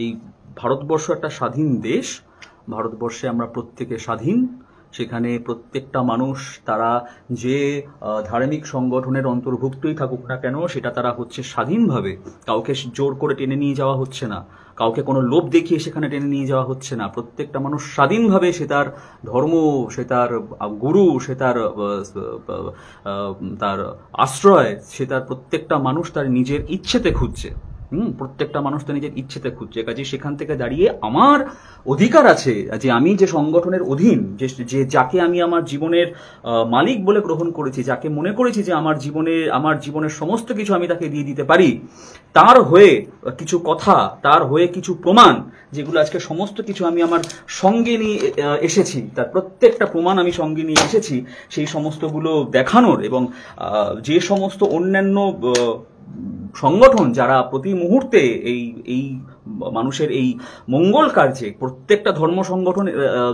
এই ভারতবর্ষ একটা স্বাধীন দেশ, ভারতবর্ষে আমরা প্রত্যেকে স্বাধীন। সেখানে প্রত্যেকটা মানুষ তারা যে ধার্মিক সংগঠনের অন্তর্ভুক্তই থাকুক না কেন, সেটা তারা হচ্ছে স্বাধীনভাবে, কাউকে জোর করে টেনে নিয়ে যাওয়া হচ্ছে না, কাউকে কোনো লোভ দেখিয়ে সেখানে টেনে নিয়ে যাওয়া হচ্ছে না। প্রত্যেকটা মানুষ স্বাধীনভাবে সে তার ধর্ম, সে তার গুরু, সে তার তার আশ্রয়, সে তার প্রত্যেকটা মানুষ তার নিজের ইচ্ছেতে খুঁজছে। প্রত্যেকটা মানুষ তো নিজের ইচ্ছেতে খুঁজছে। কাজে সেখান থেকে দাঁড়িয়ে আমার অধিকার আছে যে আমি যে সংগঠনের অধীন, যে যাকে আমি আমার জীবনের মালিক বলে গ্রহণ করেছি, যাকে মনে করেছি যে আমার জীবনের সমস্ত কিছু আমি তাকে দিয়ে দিতে পারি, তার হয়ে কিছু কথা, তার হয়ে কিছু প্রমাণ, যেগুলো আজকে সমস্ত কিছু আমি আমার সঙ্গে নিয়ে এসেছি, তার প্রত্যেকটা প্রমাণ আমি সঙ্গে নিয়ে এসেছি, সেই সমস্তগুলো দেখানোর। এবং যে সমস্ত অন্যান্য সংগঠন যারা প্রতি মুহূর্তে এই মানুষের এই মঙ্গল কার্যে, প্রত্যেকটা ধর্ম সংগঠন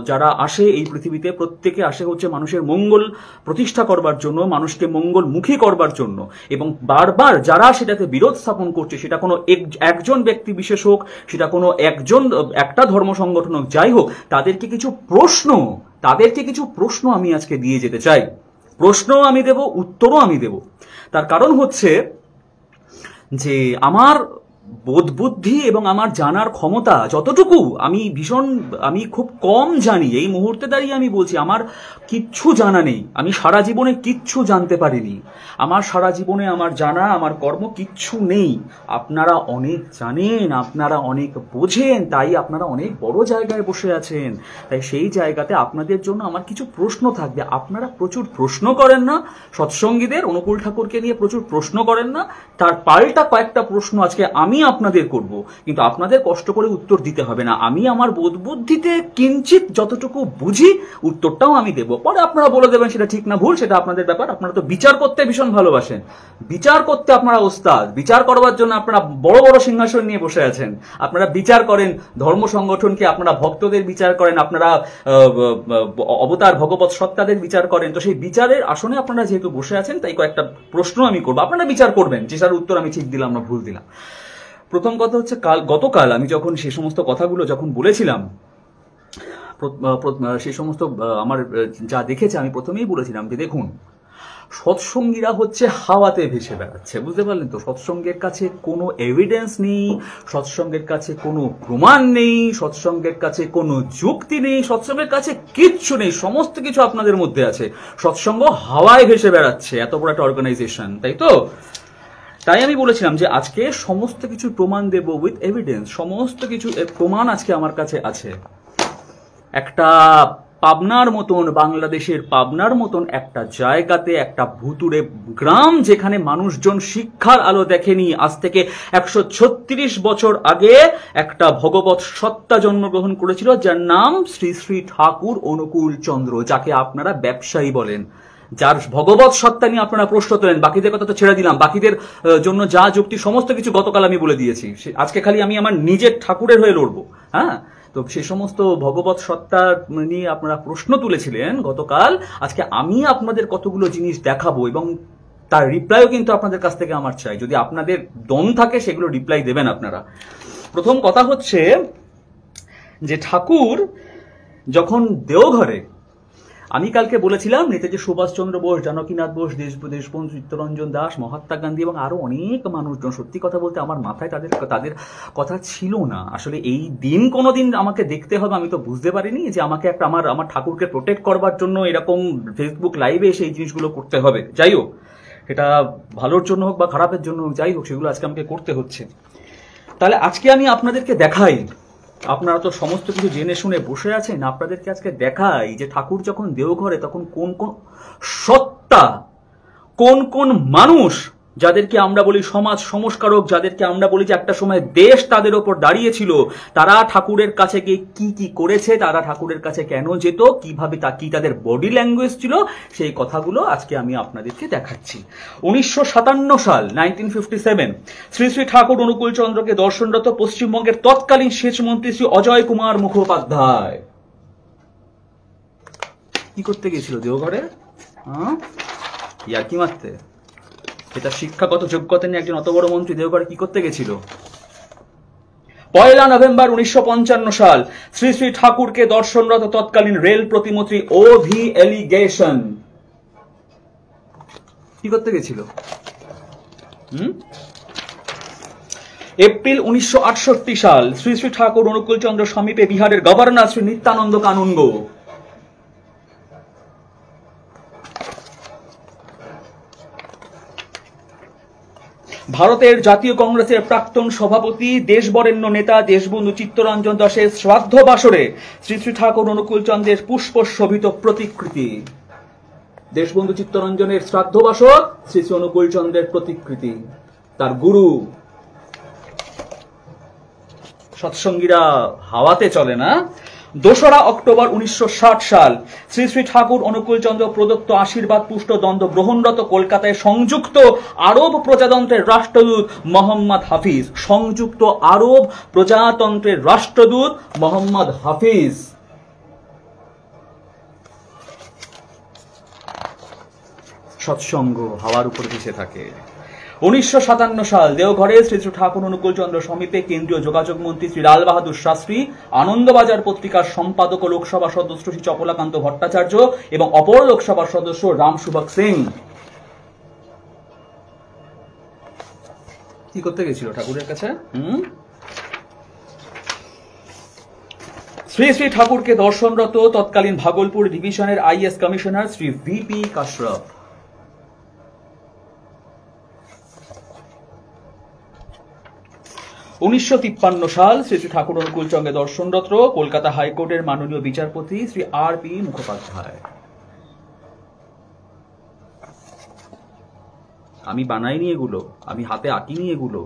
যারা আসে এই পৃথিবীতে, প্রত্যেকে আসে হচ্ছে মানুষের মঙ্গল প্রতিষ্ঠা করবার জন্য, মানুষকে মঙ্গলমুখী করবার জন্য। এবং বারবার যারা সেটাতে বিরোধ স্থাপন করছে, সেটা কোনো একজন ব্যক্তি বিশেষ হোক, সেটা কোনো একটা ধর্ম সংগঠন হোক, যাই হোক, তাদেরকে কিছু প্রশ্ন আমি আজকে দিয়ে যেতে চাই। প্রশ্নও আমি দেব, উত্তরও আমি দেব। তার কারণ হচ্ছে যে আমার বোধ বুদ্ধি এবং আমার জানার ক্ষমতা যতটুকু, আমি খুব কম জানি। এই মুহূর্তে দাঁড়িয়ে আমি বলছি আমার কিচ্ছু জানা নেই, আমি সারা জীবনে কিচ্ছু জানতে পারিনি, আমার সারা জীবনে আমার জানা, আমার কর্ম কিচ্ছু নেই। আপনারা অনেক জানেন, আপনারা অনেক বোঝেন, তাই আপনারা অনেক বড় জায়গায় বসে আছেন। তাই সেই জায়গাতে আপনাদের জন্য আমার কিছু প্রশ্ন থাকবে। আপনারা প্রচুর প্রশ্ন করেন না, সৎসঙ্গীদের, অনুকূল ঠাকুরকে নিয়ে প্রচুর প্রশ্ন করেন না, তার পাল্টা কয়েকটা প্রশ্ন আজকে আমি আপনাদের করব। কিন্তু আপনাদের কষ্ট করে উত্তর দিতে হবে না, আমি আমার বোধ বুদ্ধিতে কিঞ্চিত যতটুকু বুঝি উত্তরটাও আমি দেব। পরে আপনারা বলে দেবেন সেটা ঠিক না ভুল, সেটা আপনাদের ব্যাপার। আপনারা তো বিচার করতে ভীষণ ভালোবাসেন, বিচার করতে আপনারা ওস্তাদ, বিচার করবার জন্য আপনারা বড় বড় সিংহাসন নিয়ে বসে আছেন। আপনারা বিচার করেন ধর্ম সংগঠনকে, আপনারা ভক্তদের বিচার করেন, আপনারা অবতার ভগবত সত্তাদের বিচার করেন। তো সেই বিচারের আসনে আপনারা যেহেতু বসে আছেন, তাই কয়েকটা প্রশ্ন আমি করবো, আপনারা বিচার করবেন যেটার উত্তর আমি ঠিক দিলাম না ভুল দিলাম। প্রথম কথা হচ্ছে, গতকাল আমি যখন সেই সমস্ত কথাগুলো যখন বলেছিলাম, সেই সমস্ত আমার যা দেখেছে, আমি প্রথমেই বলেছিলাম যে দেখুন, সৎসঙ্গীরা হচ্ছে হাওয়াতে ভেসে বেড়াচ্ছে, বুঝতে পারলেন তো? সৎসঙ্গের কাছে কোনো এভিডেন্স নেই, সৎসঙ্গের কাছে কোনো প্রমাণ নেই, সৎসঙ্গের কাছে কোনো যুক্তি নেই, সৎসঙ্গের কাছে কিচ্ছু নেই, সমস্ত কিছু আপনাদের মধ্যে আছে। সৎসঙ্গ হাওয়ায় ভেসে বেড়াচ্ছে, এত বড় একটা অর্গানাইজেশন, তাই তো? তাই আমি বলেছিলাম যে আজকে সমস্ত কিছু প্রমাণ দেব উইথ এভিডেন্স। সমস্ত কিছু প্রমাণ আজকে আমার কাছে আছে। একটা পাবনার মতন, বাংলাদেশের পাবনার মতন একটা জায়গাতে, একটা ভুতুরে গ্রাম, যেখানে মানুষজন শিক্ষার আলো দেখেনি, আজ থেকে 136 বছর আগে একটা ভগবত সত্তা জন্মগ্রহণ করেছিল, যার নাম শ্রী শ্রী ঠাকুর অনুকূল চন্দ্র, যাকে আপনারা ব্যবসায়ী বলেন, যার ভগবত সত্তা নিয়ে আপনারা প্রশ্ন তোলেন। বাকিদের কথা তো ছেড়ে দিলাম, বাকিদের জন্য যা যুক্তি সমস্ত কিছু গতকাল আমি বলে দিয়েছি। আজকে খালি আমি আমার নিজের ঠাকুরের হয়ে লড়বো। হ্যাঁ, তো সেই সমস্ত ভগবত সত্তা নিয়ে আপনারা প্রশ্ন তুলেছিলেন গতকাল, আজকে আমি আপনাদের কতগুলো জিনিস দেখাবো এবং তার রিপ্লাইও কিন্তু আপনাদের কাছ থেকে আমার চাই। যদি আপনাদের দম থাকে সেগুলো রিপ্লাই দেবেন আপনারা। প্রথম কথা হচ্ছে যে ঠাকুর যখন দেওঘরে, আমি কালকে বলেছিলাম নেতাজি সুভাষচন্দ্র বোস, জানকীনাথ বোস, দেশবন্ধু চিত্তরঞ্জন দাস, মহাত্মা গান্ধী এবং আরো অনেক মানুষজন, সত্যি কথা বলতে আমার মাথায় তাদের কথা ছিল না। আসলে এই দিন কোনোদিন আমাকে দেখতে হবে, আমি তো বুঝতে পারিনি যে আমাকে একটা আমার ঠাকুরকে প্রোটেক্ট করবার জন্য এরকম ফেসবুক লাইভে এসে এই জিনিসগুলো করতে হবে। যাই হোক, এটা ভালোর জন্য হোক বা খারাপের জন্য হোক, যাই হোক, সেগুলো আজকে আমাকে করতে হচ্ছে। তাহলে আজকে আমি আপনাদেরকে দেখাই, আপনারা তো সমস্ত কিছু জেনে শুনে বসে আছেন, আপনাদেরকে আজকে দেখাই যে ঠাকুর যখন দেওঘরে, তখন কোন কোন সত্তা, কোন কোন মানুষ, যাদেরকে আমরা বলি সমাজ সংস্কারক, যাদেরকে আমরা বলি যে একটা সময় দেশ তাদের ওপর দাঁড়িয়েছিল, তারা ঠাকুরের কাছে গিয়ে কি কি করেছে, তারা ঠাকুরের কাছে কেন যেত, কিভাবে কি তাদের বডি ল্যাঙ্গুয়েজ ছিল, সেই কথাগুলো আজকে আমি আপনাদেরকে দেখাচ্ছি। 1957 সাল 1957 শ্রী শ্রী ঠাকুর অনুকূল চন্দ্রকে দর্শনরত পশ্চিমবঙ্গের তৎকালীন সেচ মন্ত্রী শ্রী অজয় কুমার মুখোপাধ্যায় কি করতে গেছিল দেওঘরে? ইয়ার্কি মারতে। এটা শিক্ষাগত যোগ্যতা নিয়ে একজন অত বড় মন্ত্রী দেওঘরে কি করতে গেছিল? পয়লা নভেম্বর 1955 সাল শ্রী শ্রী ঠাকুরকে দর্শনরত তৎকালীন রেল প্রতিমন্ত্রী O.V. এলিগেশন কি করতে গেছিল? এপ্রিল 1968 সাল শ্রী শ্রী ঠাকুর অনুকূলচন্দ্র সমীপে বিহারের গভর্নর শ্রী নিত্যানন্দ কানুনগো ভারতের জাতীয় কংগ্রেসের প্রাক্তন সভাপতি দেশবরেণ্য নেতা দেশবন্ধু চিত্তরঞ্জন দাসের শ্রাদ্ধ বাসরে শ্রী শ্রী ঠাকুর অনুকূলচন্দ্রের পুষ্পশোভিত প্রতিকৃতি। দেশবন্ধু চিত্তরঞ্জনের শ্রাদ্ধ বাসর শ্রী শ্রী অনুকূলচন্দ্রের প্রতিকৃতি। তার গুরু সৎসঙ্গীরা হাওয়াতে চলে না। 2রা অক্টোবর 1960 সাল শ্রী শ্রী ঠাকুর অনুকূলচন্দ্র প্রদত্ত আশীর্বাদ পুষ্ট দণ্ড গ্রহণরত কলকাতায় সংযুক্ত আরব প্রজাতন্ত্রের রাষ্ট্রদূত মোহাম্মদ হাফিজ সংযুক্ত আরব প্রজাতন্ত্রের রাষ্ট্রদূত মোহাম্মদ হাফিজ সৎসঙ্গ হাওয়ার উপর ভেসে থাকে। 1957 সাল দেওঘরে শ্রী শ্রী ঠাকুর অনুকূলচন্দ্র সমীপে কেন্দ্রীয় যোগাযোগ মন্ত্রী শ্রী লাল বাহাদুর শাস্ত্রী, আনন্দবাজার পত্রিকার সম্পাদক ও লোকসভা সদস্য শ্রী চপলাকান্ত ভট্টাচার্য এবং অপর লোকসভার সদস্য রাম সুভগ সিং কি করতে গেছিল ঠাকুরের কাছে? শ্রী শ্রী ঠাকুরকে দর্শনরত তৎকালীন ভাগলপুর ডিভিশনের আইএস কমিশনার শ্রী ভিপি কাশরফ। 1953 সাল শ্রী শ্রী ঠাকুর অনুকূলচন্দ্রের দর্শনরত কলকাতা হাইকোর্টের মাননীয় বিচারপতি শ্রী আর.পি. মুখোপাধ্যায়। আমি বানাইনি এগুলো, আমি হাতে আঁকিনি এগুলো।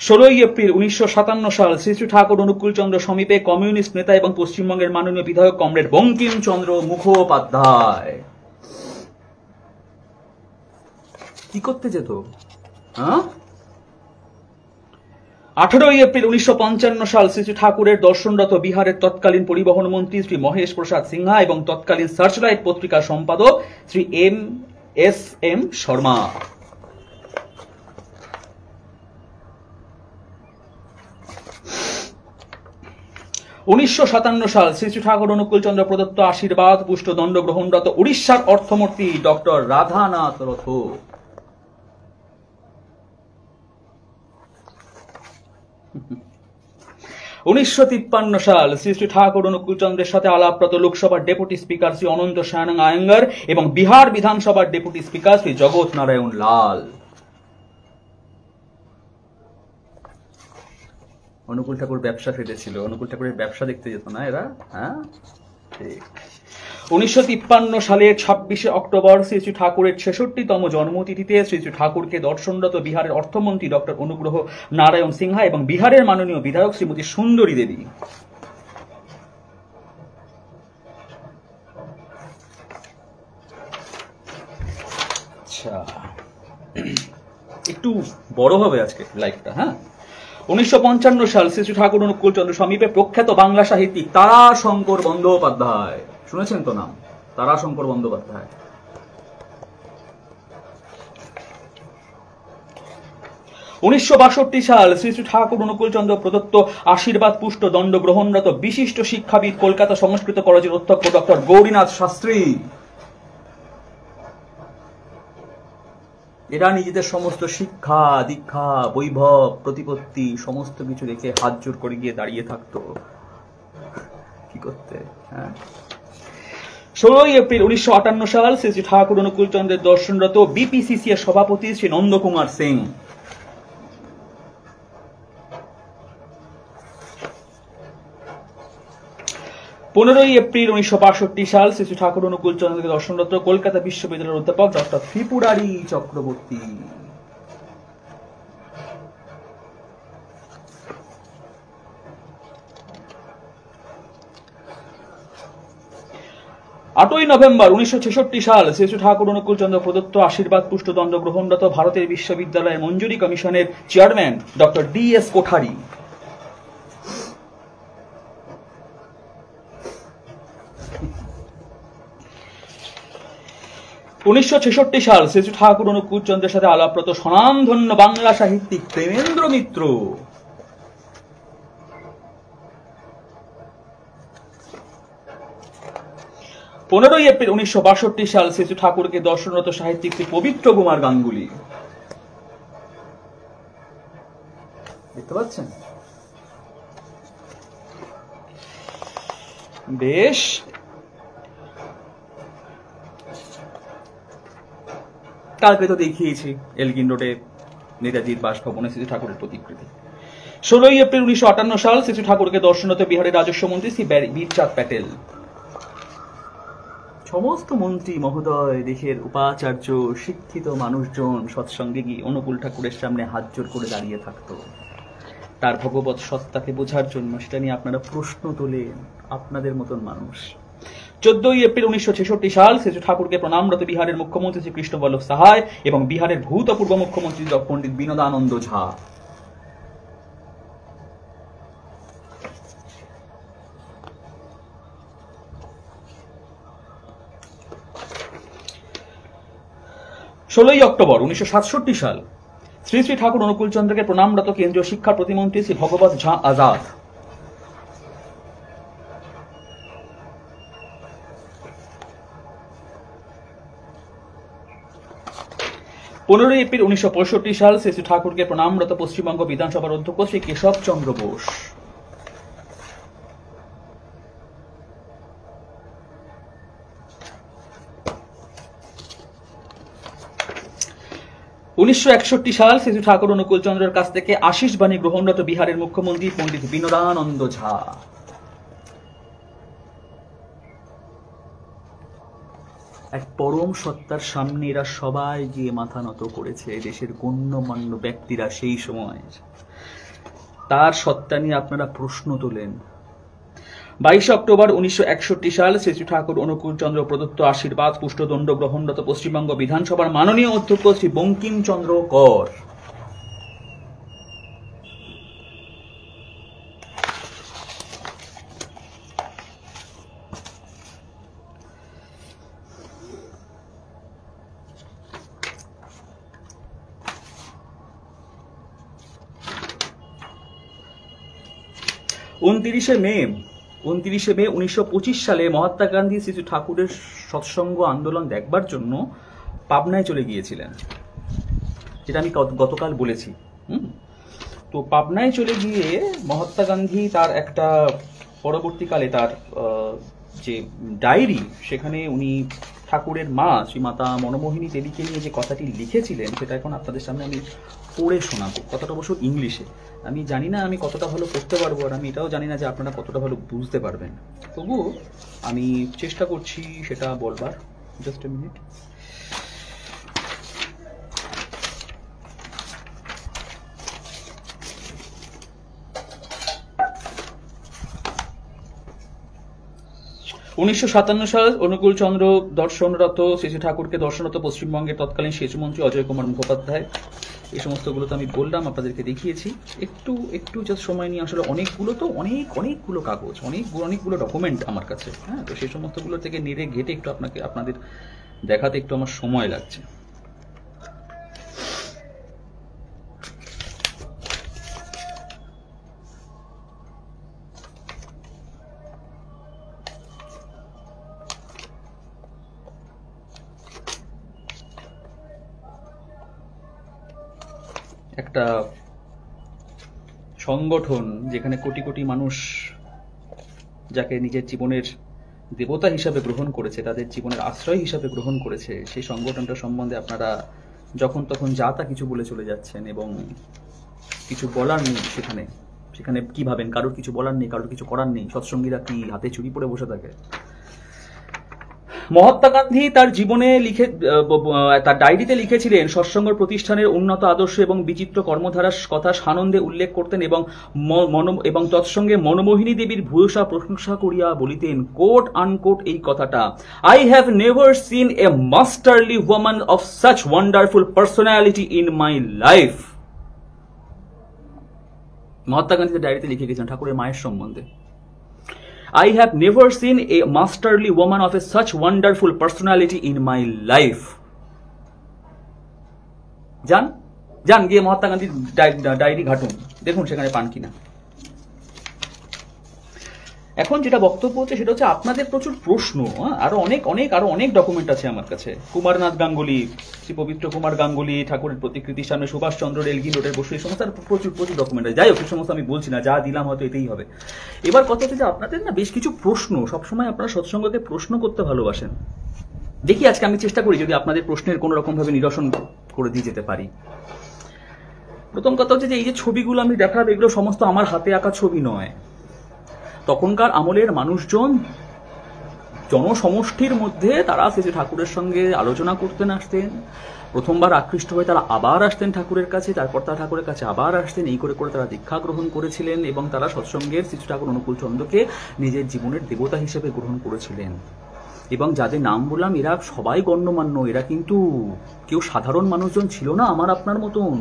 16 এপ্রিল 1957 সাল শ্রী শ্রী ঠাকুর অনুকূলচন্দ্র সমীপে কমিউনিস্ট নেতা এবং পশ্চিমবঙ্গের মাননীয় বিধায়ক কমরেড বঙ্কিমচন্দ্র মুখোপাধ্যায় কি করতে যেত? 18 এপ্রিল 1955 সাল শ্রী শ্রী ঠাকুরের দর্শনরত বিহারের তৎকালীন পরিবহন মন্ত্রী শ্রী মহেশ প্রসাদ সিনহা এবং তৎকালীন সার্চলাইট পত্রিকার সম্পাদক শ্রী এম শর্মা। উনিশশো 57 সাল শ্রী শ্রী ঠাকুর অনুকূলচন্দ্র প্রদত্ত আশীর্বাদ পুষ্ট দণ্ড গ্রহণরত উড়িষ্যার অর্থমন্ত্রী ডক্টর রাধানাথ রথ। 1953 সাল শ্রী শ্রী ঠাকুর অনুকূলচন্দ্রের সাথে আলাপরত লোকসভার ডেপুটি স্পিকার শ্রী অনন্ত শায়নং আয়েঙ্গার এবং বিহার বিধানসভার ডেপুটি স্পিকার শ্রী জগৎ নারায়ণ লাল। অনুকূল ঠাকুর ব্যবসা ফেটেছিল, অনুকূল ঠাকুরের ব্যবসা দেখতে যেত না এরা। হ্যাঁ, ঠিক। 1953 সালের 26 অক্টোবর শ্রী শ্রী ঠাকুরের 66তম জন্মতিথিতে শ্রী শ্রী ঠাকুরকে দর্শনরত বিহারের অর্থমন্ত্রী ডক্টর অনুগ্রহ নারায়ণ সিনহা এবং বিহারের মাননীয় বিধায়ক শ্রীমতী সুন্দরী দেবী। আচ্ছা, একটু বড় হবে আজকে লাইফটা। হ্যাঁ, 1955 সাল শ্রী শ্রী ঠাকুর অনুকূলচন্দ্র সমীপে প্রখ্যাত বাংলা সাহিত্যিক তারাশঙ্কর বন্দ্যোপাধ্যায়, শুনেছেন তো নাম? তারাশঙ্কর বন্দ্যোপাধ্যায়। 1962 সাল শ্রী শ্রী ঠাকুর অনুকূলচন্দ্র প্রদত্ত আশীর্বাদ পুষ্ট দণ্ড গ্রহণরত বিশিষ্ট শিক্ষাবিদ কলকাতা সংস্কৃত কলেজের অধ্যক্ষ ডক্টর গৌরীনাথ শাস্ত্রী। এরা নিজেদের সমস্ত শিক্ষা দীক্ষা বৈভব প্রতিপত্তি সমস্ত কিছু রেখে হাত জোর করে গিয়ে দাঁড়িয়ে থাকতো। কি করতে? হ্যাঁ, 16 এপ্রিল 1958 সাল শ্রী শ্রী ঠাকুর অনুকূলচন্দ্রের দর্শনরত বিপিসিসি এর সভাপতি শ্রী নন্দকুমার সিং। 15 এপ্রিল 1962 সাল শ্রী শ্রী ঠাকুর অনুকূলচন্দ্রকে দর্শনরত কলকাতা বিশ্ববিদ্যালয়ের অধ্যাপক ডক্টর ত্রিপুরারি চক্রবর্তী। আটই নভেম্বর 1966 সাল শ্রী শ্রী ঠাকুর অনুকূলচন্দ্র প্রদত্ত আশীর্বাদ পুষ্ট দণ্ড গ্রহণরত ভারতের বিশ্ববিদ্যালয় মঞ্জুরি কমিশনের চেয়ারম্যান ডক্টর ডি.এস. কোঠারি। 1966 সাল শ্রী শ্রী ঠাকুর অনুকূলচন্দ্রের সাথে আলাপরত স্বনামধন্য বাংলা সাহিত্যিক প্রেমেন্দ্র মিত্র। 15ই এপ্রিল 1962 সাল শ্রী ঠাকুরকে দর্শনরত সাহিত্যিক শ্রী পবিত্র কুমার গাঙ্গুলি। দেখতে পাচ্ছেন? বেশ, কালকে তো দেখিয়েছি এলগিন রোডে নেতাজির বাসভবনে শ্রী ঠাকুরের প্রতিকৃতি। 16ই এপ্রিল 1958 সাল শ্রী ঠাকুরকে দর্শনরত বিহারের রাজস্ব মন্ত্রী শ্রী বীরচাঁদ প্যাটেল। সমস্ত মন্ত্রী মহোদয়, দেশের উপাচার্য, শিক্ষিত মানুষজন সৎসঙ্গে গিয়ে অনুকূল ঠাকুরের সামনে হাত জোর করে দাঁড়িয়ে থাকতো তার ভগবত সত্তাকে বোঝার জন্য। সেটা নিয়ে আপনারা প্রশ্ন তোলেন, আপনাদের মতন মানুষ। 14ই এপ্রিল 1966 সাল শ্রী ঠাকুরকে প্রণামরত বিহারের মুখ্যমন্ত্রী শ্রী কৃষ্ণবল্লভ সাহায় এবং বিহারের ভূতপূর্ব মুখ্যমন্ত্রী পণ্ডিত বিনোদানন্দ ঝা। ষোলোই অক্টোবর 1967 সাল শ্রী শ্রী ঠাকুর অনুকূল চন্দ্রকে প্রণামরত কেন্দ্রীয় শিক্ষা প্রতিমন্ত্রী শ্রী ভগবত ঝা আজাদ। পনেরোই এপ্রিল 1965 সাল শ্রী শ্রী ঠাকুরকে প্রণামরত পশ্চিমবঙ্গ বিধানসভার অধ্যক্ষ শ্রী কেশব চন্দ্র বোস। উনিশশো 1961 সাল শ্রী ঠাকুর অনুকূল চন্দ্রের কাছ থেকে আশীষ বাণী গ্রহণরত বিহারের মুখ্যমন্ত্রী পণ্ডিত বিনোদানন্দ ঝা। এক পরম সত্তার সামনে এরা সবাই গিয়ে মাথা নত করেছে, দেশের গণ্যমান্য ব্যক্তিরা সেই সময়। তার সত্তা নিয়ে আপনারা প্রশ্ন তোলেন। 22 অক্টোবর 1961 সাল শ্রী শ্রী ঠাকুর অনুকূল চন্দ্র প্রদত্ত আশীর্বাদ পুষ্টদণ্ড গ্রহণরত পশ্চিমবঙ্গ বিধানসভার মাননীয় অধ্যক্ষ শ্রী বঙ্কিমচন্দ্র কর। উনত্রিশে মে 1925 সালে মহাত্মা গান্ধী শ্রী ঠাকুরের সৎসঙ্গ আন্দোলন দেখবার জন্য পাবনায় চলে গিয়েছিলেন, যেটা আমি গতকাল বলেছি। তো পাবনায় চলে গিয়ে মহাত্মা গান্ধী তার একটা পরবর্তীকালে তার যে ডায়েরি, সেখানে উনি ঠাকুরের মা শ্রীমাতা মনমোহিনী দেবীকে নিয়ে যে কথাটি লিখেছিলেন সেটা এখন আপনাদের সামনে আমি পড়ে শোনাবো। কথাটা অবশ্য ইংলিশে। আমি জানি না আমি কতটা ভালো করতে পারবো, আর আমি এটাও জানি না যে আপনারা কতটা ভালো বুঝতে পারবেন, তবুও আমি চেষ্টা করছি সেটা বলবার। Just a minute. উনিশশো 1957 সাল অনুকূল চন্দ্র দর্শনরত শ্রী শ্রী ঠাকুরকে দর্শনরত পশ্চিমবঙ্গের তৎকালীন সেচমন্ত্রী অজয় কুমার মুখোপাধ্যায়। এই সমস্তগুলো তো আমি বললাম, আপনাদেরকে দেখিয়েছি। একটু জাস্ট সময় নিয়ে, আসলে অনেকগুলো তো অনেকগুলো কাগজ, অনেকগুলো ডকুমেন্ট আমার কাছে। হ্যাঁ, তো সেই সমস্তগুলো থেকে নেড়ে ঘেটে একটু আপনাদের দেখাতে একটু আমার সময় লাগছে। একটা সংগঠন যেখানে কোটি কোটি মানুষ যাকে নিজের জীবনের দেবতা হিসাবে গ্রহণ করেছে, তাদের জীবনের আশ্রয় হিসাবে গ্রহণ করেছে, সেই সংগঠনটা সম্বন্ধে আপনারা যখন তখন যা তা কিছু বলে চলে যাচ্ছেন এবং কিছু বলার নেই। সেখানে কি ভাবেন কারোর কিছু বলার নেই, কারোর কিছু করার নেই? সৎসঙ্গীরা কি হাতে চুরি পরে বসে থাকে? মহাত্মা গান্ধী তার জীবনে তার ডায়েরিতে লিখেছিলেন, সৎসঙ্গ প্রতিষ্ঠানের উন্নত আদর্শ এবং বিচিত্র কর্মধারার কথা সানন্দে উল্লেখ করতেন এবং তৎসঙ্গে মনমোহিনী দেবীর ভূয়সা প্রশংসা করিয়া বলিতেন, কোট আনকোট এই কথাটা, I have never seen a masterly woman of such wonderful personality in my life. Mahatma Gandhi ডায়েরিতে লিখে গেছেন ঠাকুরের মায়ের সম্বন্ধে, I have never seen a masterly woman of a such wonderful personality in my life. যান গিয়ে মহাত্মা গান্ধীর ডায়েরি ঘাটুন, দেখুন সেখানে পান কিনা। এখন যেটা বক্তব্য হচ্ছে সেটা হচ্ছে আপনাদের প্রচুর প্রশ্ন, আরো অনেক ডকুমেন্ট আছে আমার কাছে। কুমারনাথ গাঙ্গুলি, শ্রী পবিত্র কুমার গাঙ্গুলি ঠাকুরের প্রতিকৃতির সামনে সুভাষচন্দ্র রেলগিন রোডের বসে, এই সমস্ত প্রচুর ডকুমেন্ট আছে। যাই হোক, এই সমস্ত আমি বলছি না, যা দিলাম হয়তো এতেই হবে। এবার কথা হচ্ছে যে আপনাদের না বেশ কিছু প্রশ্ন, সবসময় আপনারা সৎসঙ্গকে প্রশ্ন করতে ভালোবাসেন। দেখি আজকে আমি চেষ্টা করি যদি আপনাদের প্রশ্নের কোনো রকম ভাবে নিরসন করে দিয়ে যেতে পারি। প্রথম কথা হচ্ছে যে এই যে ছবিগুলো আমি দেখাবো, এগুলো সমস্ত আমার হাতে আঁকা ছবি নয়। তখনকার আমলের মানুষজন জনসমষ্টির মধ্যে তারা শ্রী ঠাকুরের সঙ্গে আলোচনা করতেন, আসতেন। প্রথমবার আকৃষ্ট হয়ে তারা আবার আসতেন ঠাকুরের কাছে, তারপর তারা ঠাকুরের কাছে আবার আসতেন। এই করে করে তারা দীক্ষা গ্রহণ করেছিলেন এবং তারা সৎসঙ্গের শ্রী ঠাকুর অনুকূল চন্দ্রকে নিজের জীবনের দেবতা হিসেবে গ্রহণ করেছিলেন। এবং যাদের নাম বললাম এরা সবাই গণ্যমান্য, এরা কিন্তু কেউ সাধারণ মানুষজন ছিল না আমার আপনার মতন।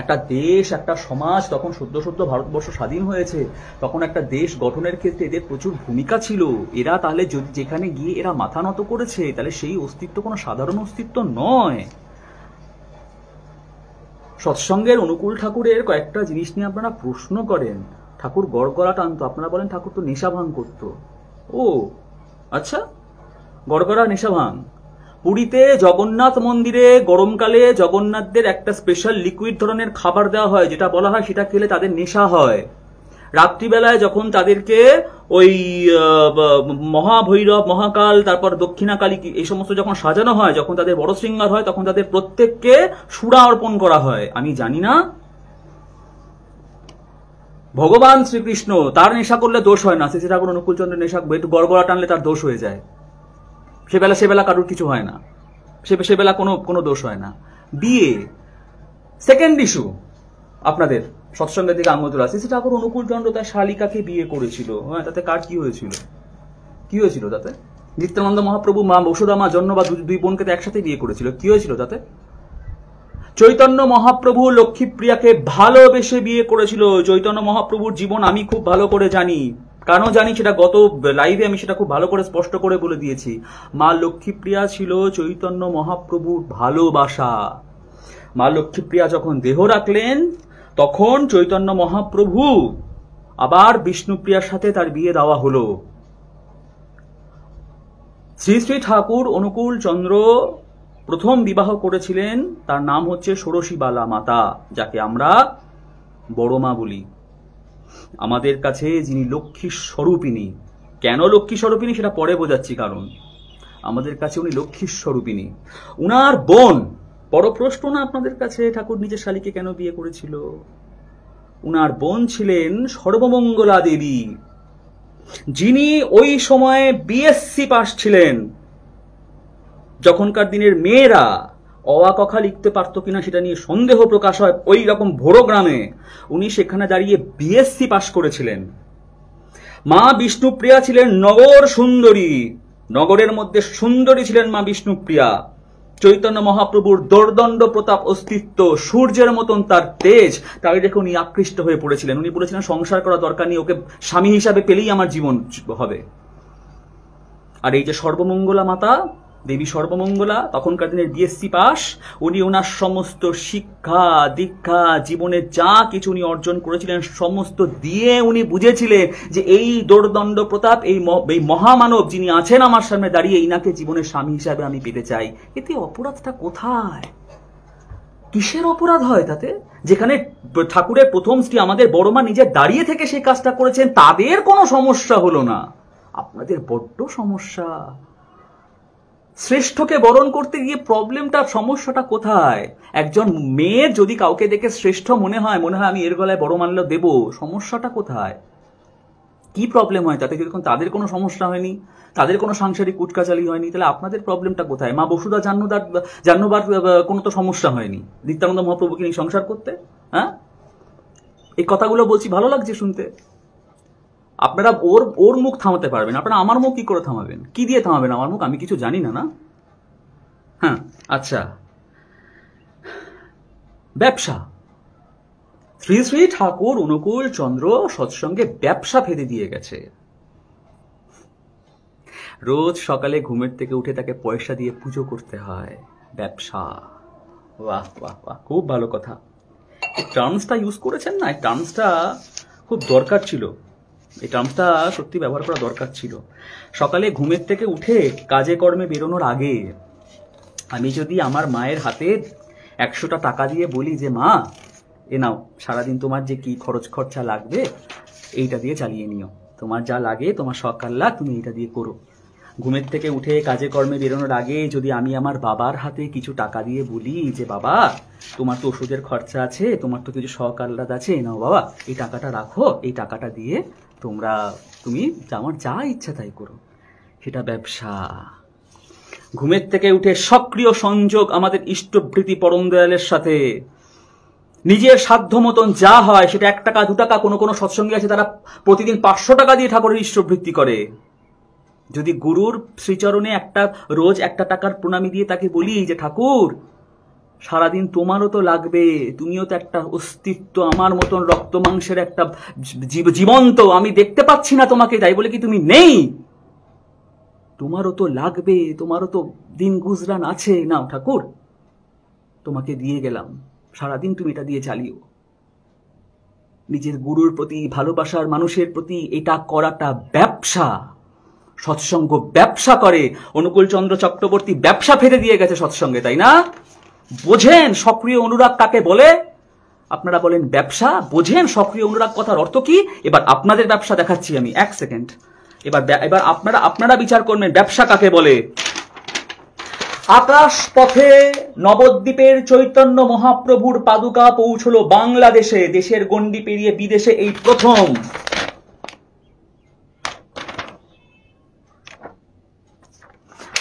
একটা দেশ, একটা সমাজ, তখন সদ্য ভারতবর্ষ স্বাধীন হয়েছে, তখন একটা দেশ গঠনের ক্ষেত্রে এদের প্রচুর ভূমিকা ছিল। এরা তাহলে যদি যেখানে গিয়ে এরা মাথা নত করেছে, তাহলে সেই অস্তিত্ব কোনো সাধারণ অস্তিত্ব নয়। সৎসঙ্গের অনুকূল ঠাকুরের কয়েকটা জিনিস নিয়ে আপনারা প্রশ্ন করেন। ঠাকুর গড়গড়া টানতো, আপনারা বলেন ঠাকুর তো নেশা ভাঙ করতো। ও আচ্ছা, গড়গড়া নেশা ভাঙ। পুরীতে জগন্নাথ মন্দিরে গরমকালে জগন্নাথদের একটা স্পেশাল লিকুইড ধরনের খাবার দেওয়া হয়, যেটা বলা হয় সেটা খেলে তাদের নেশা হয়। রাত্রিবেলায় যখন তাদেরকে ওই মহাভৈরব, মহাকাল, তারপর দক্ষিণাকালী এই সমস্ত যখন সাজানো হয়, যখন তাদের বড় শৃঙ্গার হয়, তখন তাদের প্রত্যেককে সুরা অর্পণ করা হয়। আমি জানি না ভগবান শ্রীকৃষ্ণ তার নেশা করলে দোষ হয় না, শ্রী ঠাকুর অনুকূল চন্দ্রের নেশা একটু গড়গড়া টানলে তার দোষ হয়ে যায়। সেবেলা কারুর কিছু হয় না, সেবেলা কোনো দোষ হয় না। বিয়ে সেকেন্ড ইস্যু। আপনাদের সৎসঙ্গের দিকে আঙুল তোলা, শ্রী ঠাকুর অনুকূল চন্দ্র তার শালিকাকে বিয়ে করেছিল। হ্যাঁ, তাতে কার কি হয়েছিল তাতে? নিত্যানন্দ মহাপ্রভু মা বসুধা, মা জন্য বা দুই বোনকে তো একসাথে বিয়ে করেছিল, কি হয়েছিল তাতে? চৈতন্য মহাপ্রভু লক্ষ্মীপ্রিয়াকে ভালোবেসে বিয়ে করেছিল। চৈতন্য মহাপ্রভুর জীবন আমি খুব ভালো করে জানি, কেন জানি সেটা গত লাইভে আমি সেটা খুব ভালো করে স্পষ্ট করে বলে দিয়েছি। মা লক্ষ্মীপ্রিয়া ছিল চৈতন্য মহাপ্রভুর ভালোবাসা। মা লক্ষ্মীপ্রিয়া যখন দেহ রাখলেন, তখন চৈতন্য মহাপ্রভু আবার বিষ্ণুপ্রিয়ার সাথে তার বিয়ে দেওয়া হলো। শ্রী শ্রী ঠাকুর অনুকূল চন্দ্র প্রথম বিবাহ করেছিলেন, তার নাম হচ্ছে ষোড়শীবালা মাতা, যাকে আমরা বড় মা বলি। আমাদের কাছে যিনি লক্ষ্মী স্বরূপিনী, কেন লক্ষ্মী স্বরূপিনী সেটা পরে বোঝাচ্ছি, কারণ আমাদের কাছে উনি লক্ষ্মী স্বরূপিনী। উনার বোন, বড় প্রশ্ন না আপনাদের কাছে, ঠাকুর নিজের শালীকে কেন বিয়ে করেছিল? উনার বোন ছিলেন সর্বমঙ্গলা দেবী, যিনি ওই সময়ে বিএসসি পাস ছিলেন। যখনকার দিনের মেয়েরা অ ক খ লিখতে পারতো কিনা সেটা নিয়ে সন্দেহ প্রকাশ হয় ওই রকম ভোরো গ্রামে, উনি সেখানে দাঁড়িয়ে বিএসসি পাশ করেছিলেন। মা বিষ্ণুপ্রিয়া ছিলেন নগর সুন্দরী, নগরের মধ্যে সুন্দরী ছিলেন মা বিষ্ণুপ্রিয়া। চৈতন্য মহাপ্রভুর দোর্দণ্ড প্রতাপ অস্তিত্ব, সূর্যের মতন তার তেজ, তাই দেখে উনি আকৃষ্ট হয়ে পড়েছিলেন। উনি বলেছিলেন সংসার করা দরকার নেই, ওকে স্বামী হিসাবে পেলেই আমার জীবন হবে। আর এই যে সর্বমঙ্গলা মাতা দেবী সর্বমঙ্গলা, তখনকার দিনের বিএসসি পাস, উনি ওনার সমস্ত শিক্ষা দীক্ষা জীবনে যা কিছু উনি অর্জন করেছিলেন সমস্ত দিয়ে উনি বুঝেছিলেন যে এই দোর্দণ্ড প্রতাপ, এই মহামানব যিনি আছেন আমার সামনে দাঁড়িয়ে, ইনাকে জীবনের স্বামী হিসাবে আমি পেতে চাই। এতে অপরাধটা কোথায়? কিসের অপরাধ হয় তাতে? যেখানে ঠাকুরের প্রথম স্ত্রী আমাদের বড় মা নিজে দাঁড়িয়ে থেকে সেই কাজটা করেছেন, তাদের কোনো সমস্যা হলো না, আপনাদের বড্ড সমস্যা। শ্রেষ্ঠকে বরণ করতে গিয়ে প্রবলেমটা, সমস্যাটা কোথায়? একজন মেয়ের যদি কাউকে দেখে শ্রেষ্ঠ মনে হয় আমি এর গলায় বড় মানলে দেব, সমস্যাটা কোথায়? কি প্রবলেম হয় তাতে? যখন তাদের কোনো সমস্যা হয়নি, তাদের কোনো সাংসারিক কুটকাচালি হয়নি, তাহলে আপনাদের প্রবলেমটা কোথায়? মা বসুধা জাহ্নবার কোনো তো সমস্যা হয়নি নিত্যানন্দ মহাপ্রভুকে নিয়ে সংসার করতে। হ্যাঁ, এই কথাগুলো বলছি, ভালো লাগছে শুনতে। আপনারা ওর মুখ থামাতে পারবেন, আপনারা আমার মুখ কি করে থামাবেন? কি দিয়ে থামাবেন আমার মুখ? আমি কিছু জানি না, না? হ্যাঁ, আচ্ছা, ব্যবসা। শ্রী শ্রী ঠাকুর অনুকূল চন্দ্র সৎসঙ্গে ব্যবসা ফেলে দিয়ে গেছে। রোজ সকালে ঘুমের থেকে উঠে তাকে পয়সা দিয়ে পুজো করতে হয়, ব্যবসা। বাহ বাহ বাহ, খুব ভালো কথা। এই টার্মসটা ইউজ করেছেন না, এই টার্মসটা খুব দরকার ছিল। এই টার্মটা সত্যি ব্যবহার করা দরকার ছিল। সকালে ঘুমের থেকে উঠে কাজে কর্মে বেরোনোর আগে আমি যদি আমার মায়ের হাতে 100টা টাকা দিয়ে বলি যে মা এ নাও, সারাদিন তোমার যে কি খরচ খরচা লাগবে এইটা দিয়ে চালিয়ে নিও, তোমার যা লাগে তোমার শখ আহ্লাদ তুমি এইটা দিয়ে করো। ঘুমের থেকে উঠে কাজে কর্মে বেরোনোর আগে যদি আমি আমার বাবার হাতে কিছু টাকা দিয়ে বলি যে বাবা তোমার তো ওষুধের খরচা আছে, তোমার তো কিছু শখ আহ্লাদ আছে, নাও বাবা এই টাকাটা রাখো, এই টাকাটা দিয়ে তুমি আমার যা ইচ্ছা তাই করো, সেটা ব্যবসা। ঘুমের থেকে উঠে সক্রিয় সংযোগ আমাদের ইষ্টভৃতি পরম দয়ালের সাথে। নিজের সাধ্য মতন যা হয় সেটা 1 টাকা 2 টাকা, কোনো কোনো সৎসঙ্গী আছে তারা প্রতিদিন 500 টাকা দিয়ে ঠাকুরের ইষ্টভৃতি করে। যদি গুরুর শ্রীচরণে রোজ 1 টাকার প্রণামী দিয়ে তাকে বলি যে ঠাকুর সারাদিন তোমারও তো লাগবে, তুমিও তো একটা অস্তিত্ব, আমার মতন রক্ত মাংসের একটা জীবন্ত, আমি দেখতে পাচ্ছি না তোমাকে, তাই বলে কি তুমি নেই? তোমারও তো লাগবে, তোমারও তো দিন গুজরান আছে, নাও ঠাকুর তোমাকে দিয়ে গেলাম, সারাদিন তুমি এটা দিয়ে চালিও। নিজের গুরুর প্রতি ভালোবাসার মানুষের প্রতি এটা করাটা ব্যবসা। সৎসঙ্গ ব্যবসা করে। অনুকূল চন্দ্র চক্রবর্তী ব্যবসা ফেলে দিয়ে গেছে সৎসঙ্গে, তাই না? বোঝেন সক্রিয় অনুরাগ কাকে বলে? আপনারা বলেন ব্যবসা, বোঝেন সক্রিয় অনুরাগ কথার অর্থ কি? এবার আপনাদের ব্যবসা দেখাচ্ছি আমি, 1 সেকেন্ড। এবার আপনারা বিচার করবেন ব্যবসা কাকে বলে। আকাশ পথে নবদ্বীপের চৈতন্য মহাপ্রভুর পাদুকা পৌঁছলো বাংলাদেশে, দেশের গণ্ডি পেরিয়ে বিদেশে এই প্রথম।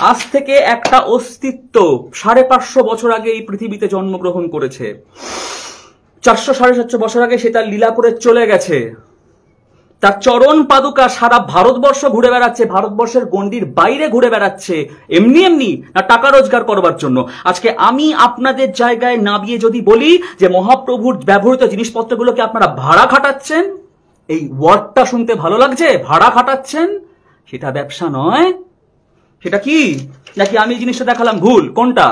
আজ থেকে একটা অস্তিত্ব 550 বছর আগে এই পৃথিবীতে জন্মগ্রহণ করেছে। 400-750 বছর আগে সে তার লীলা করে চলে গেছে। তার চরণ পাদুকা সারা ভারতবর্ষ ঘুরে বেড়াচ্ছে, ভারতবর্ষের গণ্ডির বাইরে ঘুরে বেড়াচ্ছে, এমনি এমনি না টাকা রোজগার করবার জন্য। আজকে আমি আপনাদের জায়গায় নামিয়ে যদি বলি যে মহাপ্রভুর ব্যবহৃত জিনিসপত্রগুলোকে আপনারা ভাড়া খাটাচ্ছেন, এই ওয়ার্ডটা শুনতে ভালো লাগছে, ভাড়া খাটাচ্ছেন, সেটা ব্যবসা নয়। সেটা কি? নাকি আমি জিনিসটা দেখালাম ভুল? কোনটা?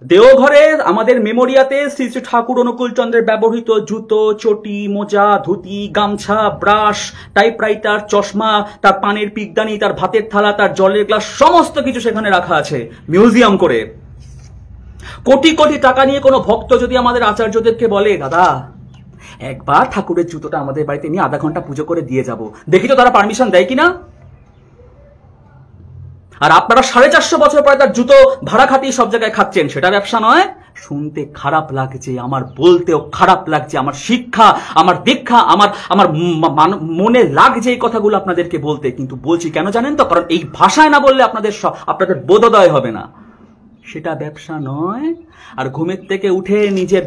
দেওঘরে আমাদের মেমোরিয়াতে শ্রী শ্রী ঠাকুর অনুকূল চন্দ্রের ব্যবহৃত জুতো, চটি, মোজা, ধুতি, গামছা, ব্রাশ, টাইপরাইটার, চশমা, তার পানের পিকদানি, তার ভাতের থালা, তার জলের গ্লাস, সমস্ত কিছু সেখানে রাখা আছে মিউজিয়াম করে। কোটি কোটি টাকা নিয়ে কোনো ভক্ত যদি আমাদের আচার্যদেরকে বলে দাদা একবার ঠাকুরের জুতোটা আমাদের বাড়িতে নিয়ে আধা ঘন্টা পুজো করে দিয়ে যাব, দেখি তো তারা পারমিশন দেয় কিনা। আর আপনারা 450 বছর পরে তার জুতো ভাড়া খাটিয়ে সব জায়গায় খাচ্ছেন, সেটা ব্যবসা নয়? শুনতে খারাপ লাগছে, আমার বলতেও খারাপ লাগছে, আমার শিক্ষা, আমার দীক্ষা, আমার মনে লাগছে এই কথাগুলো আপনাদেরকে বলতে, কিন্তু বলছি কেন জানেন তো? কারণ এই ভাষায় না বললে আপনাদের বোধোদয় হবে না। সেটা ব্যবসা নয়। আর ঘুমের থেকে উঠে নিজের